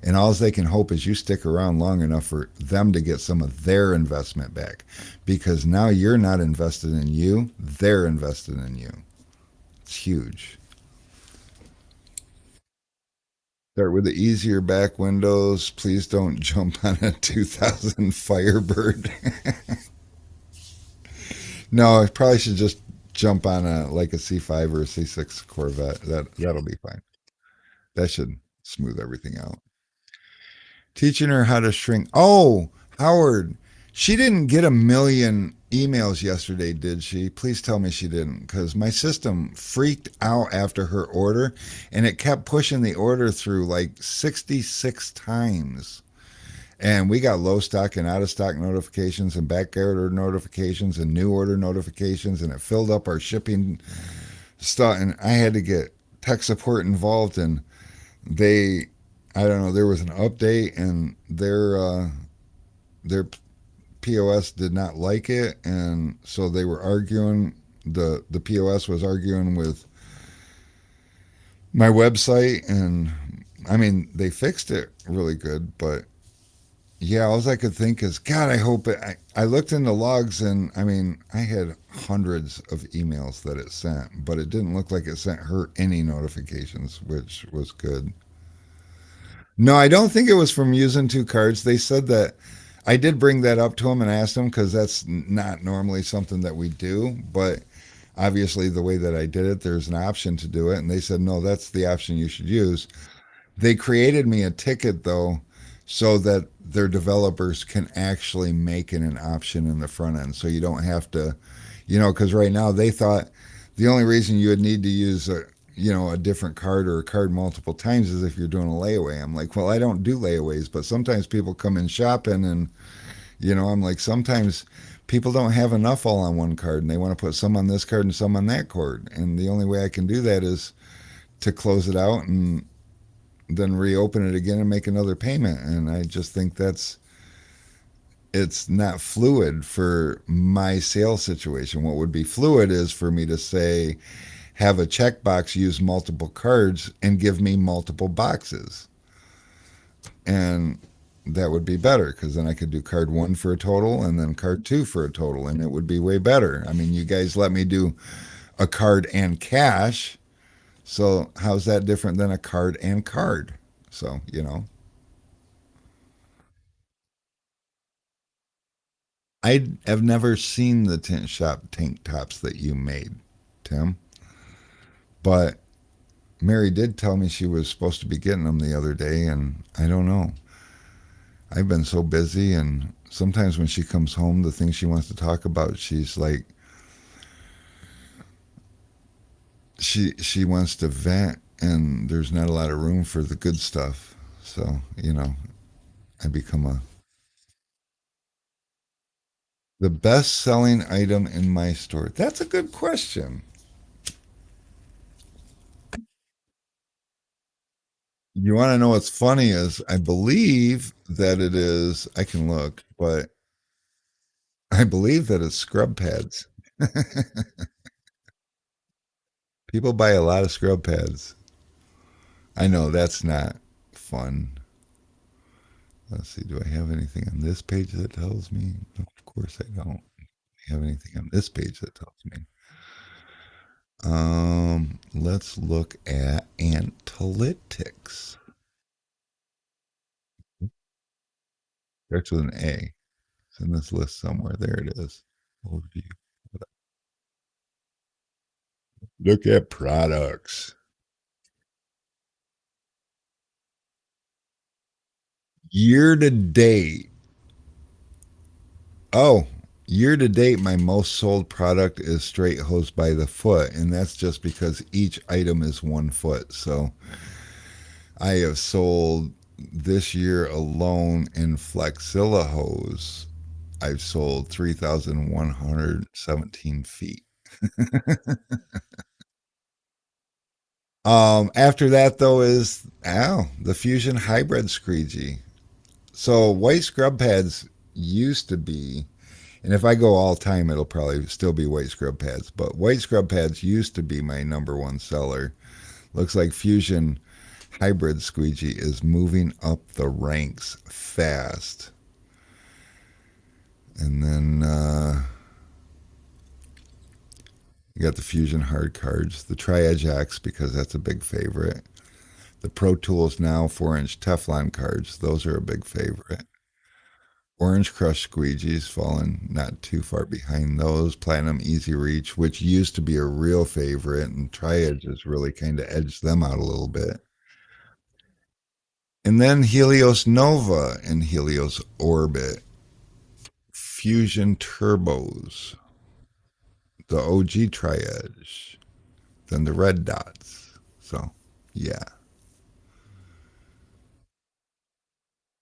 And all they can hope is you stick around long enough for them to get some of their investment back. Because now you're not invested in you, they're invested in you. It's huge. Start with the easier back windows. Please don't jump on a 2000 Firebird. No, I probably should just jump on a C5 or a C6 Corvette. That'll be fine. That should smooth everything out. Teaching her how to shrink. Oh, Howard, she didn't get a million emails yesterday, did she? Please tell me she didn't, because my system freaked out after her order, and it kept pushing the order through like 66 times. And we got low stock and out of stock notifications and back order notifications and new order notifications, and it filled up our shipping stuff. And I had to get tech support involved, and they, I don't know, there was an update, and their POS did not like it, and so they were arguing. The POS was arguing with my website, and I mean they fixed it really good, but yeah, all I could think is, God, I hope it. I looked in the logs, and I mean, I had hundreds of emails that it sent, but it didn't look like it sent her any notifications, which was good. No, I don't think it was from using two cards. They said that I did bring that up to them and asked them because that's not normally something that we do, but obviously the way that I did it, there's an option to do it, and they said no, that's the option you should use. They created me a ticket though, so that their developers can actually make it an option in the front end, so you don't have to, because right now they thought the only reason you would need to use a different card or a card multiple times is if you're doing a layaway. I'm like, well, I don't do layaways, but sometimes people come in shopping, and I'm like, sometimes people don't have enough all on one card and they want to put some on this card and some on that card, and the only way I can do that is to close it out and then reopen it again and make another payment. And I just think it's not fluid for my sales situation. What would be fluid is for me to say, have a checkbox use multiple cards and give me multiple boxes. And that would be better because then I could do card one for a total and then card two for a total, and it would be way better. I mean, you guys let me do a card and cash. So, how's that different than a card and card? So, I have never seen the tint shop tank tops that you made, Tim, but Mary did tell me she was supposed to be getting them the other day, and I don't know. I've been so busy, and sometimes when she comes home, the things she wants to talk about, she's like, she wants to vent, and there's not a lot of room for the good stuff. So, I become the best selling item in my store. That's a good question. You want to know what's funny is I believe that it is, I can look, but I believe that it's scrub pads. People buy a lot of scrub pads. I know that's not fun. Let's see, do I have anything on this page that tells me? Of course I don't have anything on this page that tells me. Let's look at analytics. Starts with an A. It's in this list somewhere. There it is. Overview. Look at products. Year to date. Oh, year to date, my most sold product is straight hose by the foot, and that's just because each item is 1 foot. So I have sold this year alone in Flexilla hose. I've sold 3,117 feet. After that though is the Fusion Hybrid Squeegee. So white scrub pads used to be, and if I go all time, it'll probably still be white scrub pads. But white scrub pads used to be my number one seller. Looks like Fusion Hybrid Squeegee is moving up the ranks fast. And then you got the Fusion hard cards, the Tri-Edge because that's a big favorite. The Pro Tools Now 4-inch Teflon cards, those are a big favorite. Orange Crush squeegees falling not too far behind those. Platinum Easy Reach, which used to be a real favorite, and Tri-Edge has really kind of edged them out a little bit. And then Helios Nova and Helios Orbit. Fusion Turbos, the OG Tri-Edge, then the red dots. So, yeah.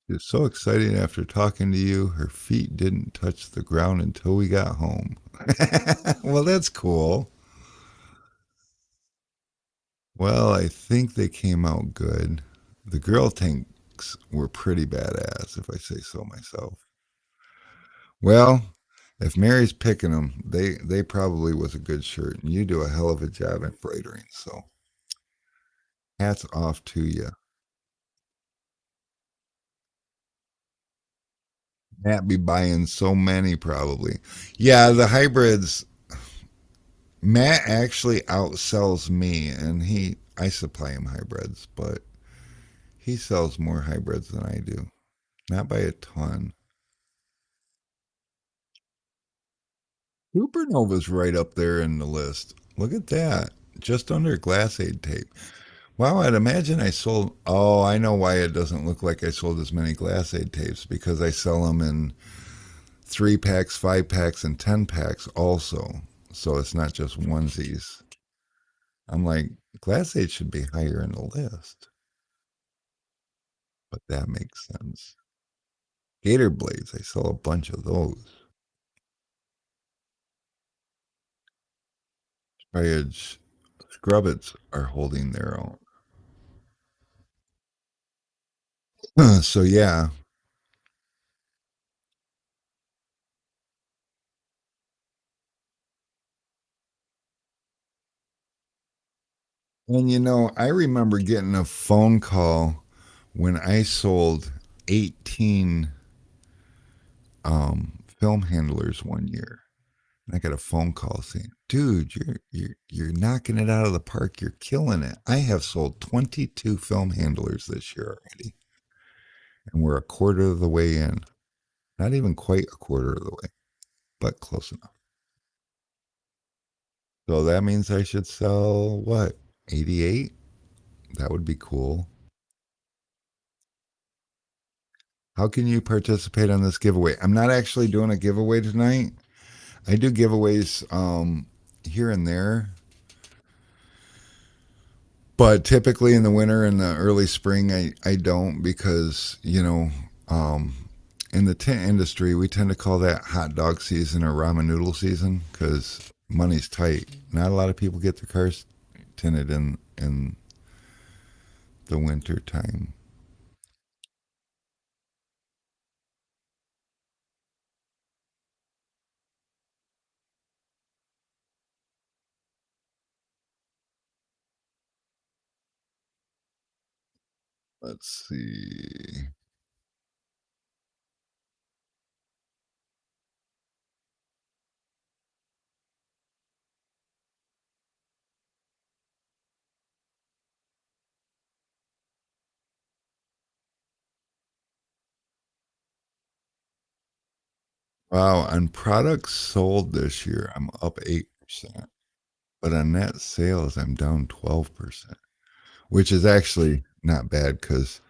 It's so exciting after talking to you. Her feet didn't touch the ground until we got home. Well, that's cool. Well, I think they came out good. The girl tanks were pretty badass, if I say so myself. Well, if Mary's picking them, they probably was a good shirt, and you do a hell of a job embroidering. So, hats off to you. Matt be buying so many probably. Yeah, the hybrids. Matt actually outsells me, and I supply him hybrids, but he sells more hybrids than I do. Not by a ton. Supernova's right up there in the list. Look at that. Just under glass aid tape. Wow, I'd imagine I sold. Oh, I know why it doesn't look like I sold as many glass aid tapes because I sell them in 3 packs, 5 packs, and 10 packs also. So it's not just onesies. I'm like, glass aid should be higher in the list, but that makes sense. Gator blades, I sell a bunch of those. Tri-Edge scrubbits are holding their own. So yeah, and I remember getting a phone call when I sold 18 film handlers one year. And I got a phone call saying, "Dude, you're knocking it out of the park. You're killing it. I have sold 22 film handlers this year already, and we're a quarter of the way in. Not even quite a quarter of the way, but close enough. So that means I should sell what? 88? That would be cool. How can you participate on this giveaway? I'm not actually doing a giveaway tonight. I do giveaways here and there, but typically in the winter and the early spring, I don't because, um, in the tent industry, we tend to call that hot dog season or ramen noodle season because money's tight. Not a lot of people get their cars tinted in the winter time. Let's see. Wow, on products sold this year, I'm up 8%. but on net sales, I'm down 12%, which is actually not bad because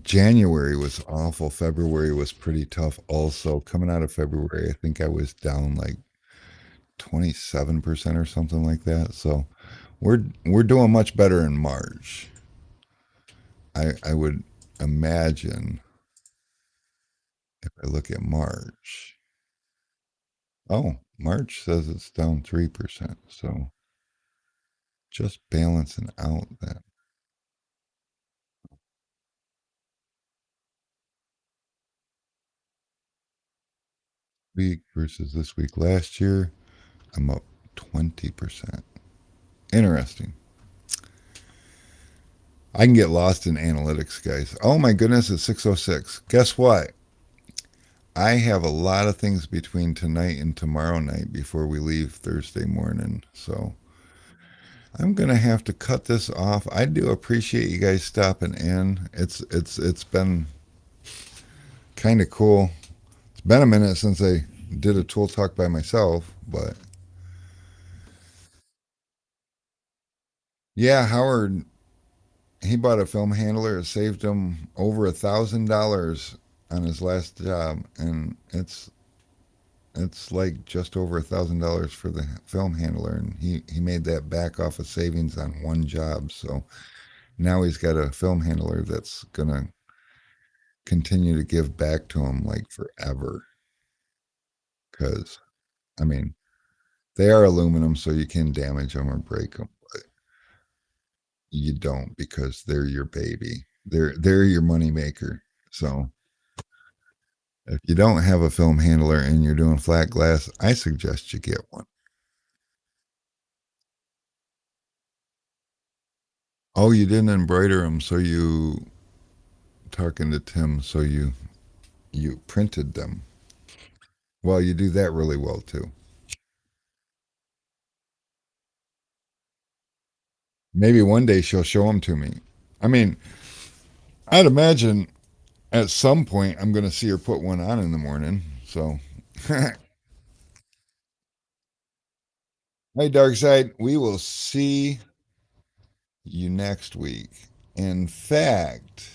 January was awful. February was pretty tough. Also, coming out of February, I think I was down like 27% or something like that. So we're doing much better in March. I would imagine if I look at March. Oh, March says it's down 3%. So just balancing out that week versus this week last year. I'm up 20%. Interesting. I can get lost in analytics, guys. Oh my goodness, it's 6:06. Guess what? I have a lot of things between tonight and tomorrow night before we leave Thursday morning. So I'm gonna have to cut this off. I do appreciate you guys stopping in. It's been kind of cool. It's been a minute since I did a tool talk by myself, but yeah, Howard, he bought a film handler. It saved him over $1,000 on his last job, and it's like just over $1,000 for the film handler, and he made that back off of savings on one job. So now he's got a film handler that's gonna continue to give back to him like forever. Because I mean, they are aluminum, so you can damage them or break them, but you don't because they're your baby. They're your money maker. So if you don't have a film handler and you're doing flat glass, I suggest you get one. Oh, you didn't embroider them, so you talking to Tim, so you printed them. Well, you do that really well too. Maybe one day she'll show them to me. I mean, I'd imagine at some point I'm going to see her put one on in the morning. So, hey, Dark Side, we will see you next week. In fact,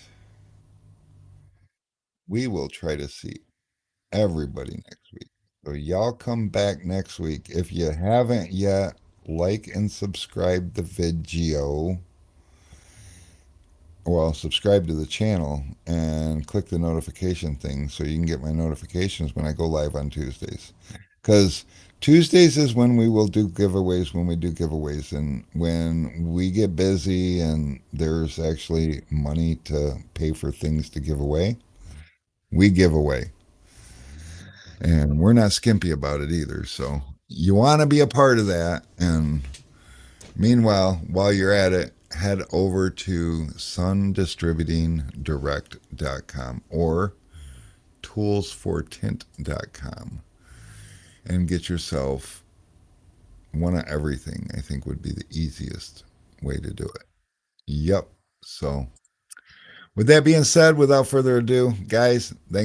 we will try to see everybody next week. So, y'all come back next week. If you haven't yet, like and subscribe the video. Well, subscribe to the channel and click the notification thing so you can get my notifications when I go live on Tuesdays. Because Tuesdays is when we will do giveaways, when we do giveaways, and when we get busy and there's actually money to pay for things to give away, we give away. And we're not skimpy about it either. So you want to be a part of that. And meanwhile, while you're at it, head over to sundistributingdirect.com or toolsfortint.com and get yourself one of everything. I think would be the easiest way to do it. Yep. So, with that being said, without further ado, guys, thanks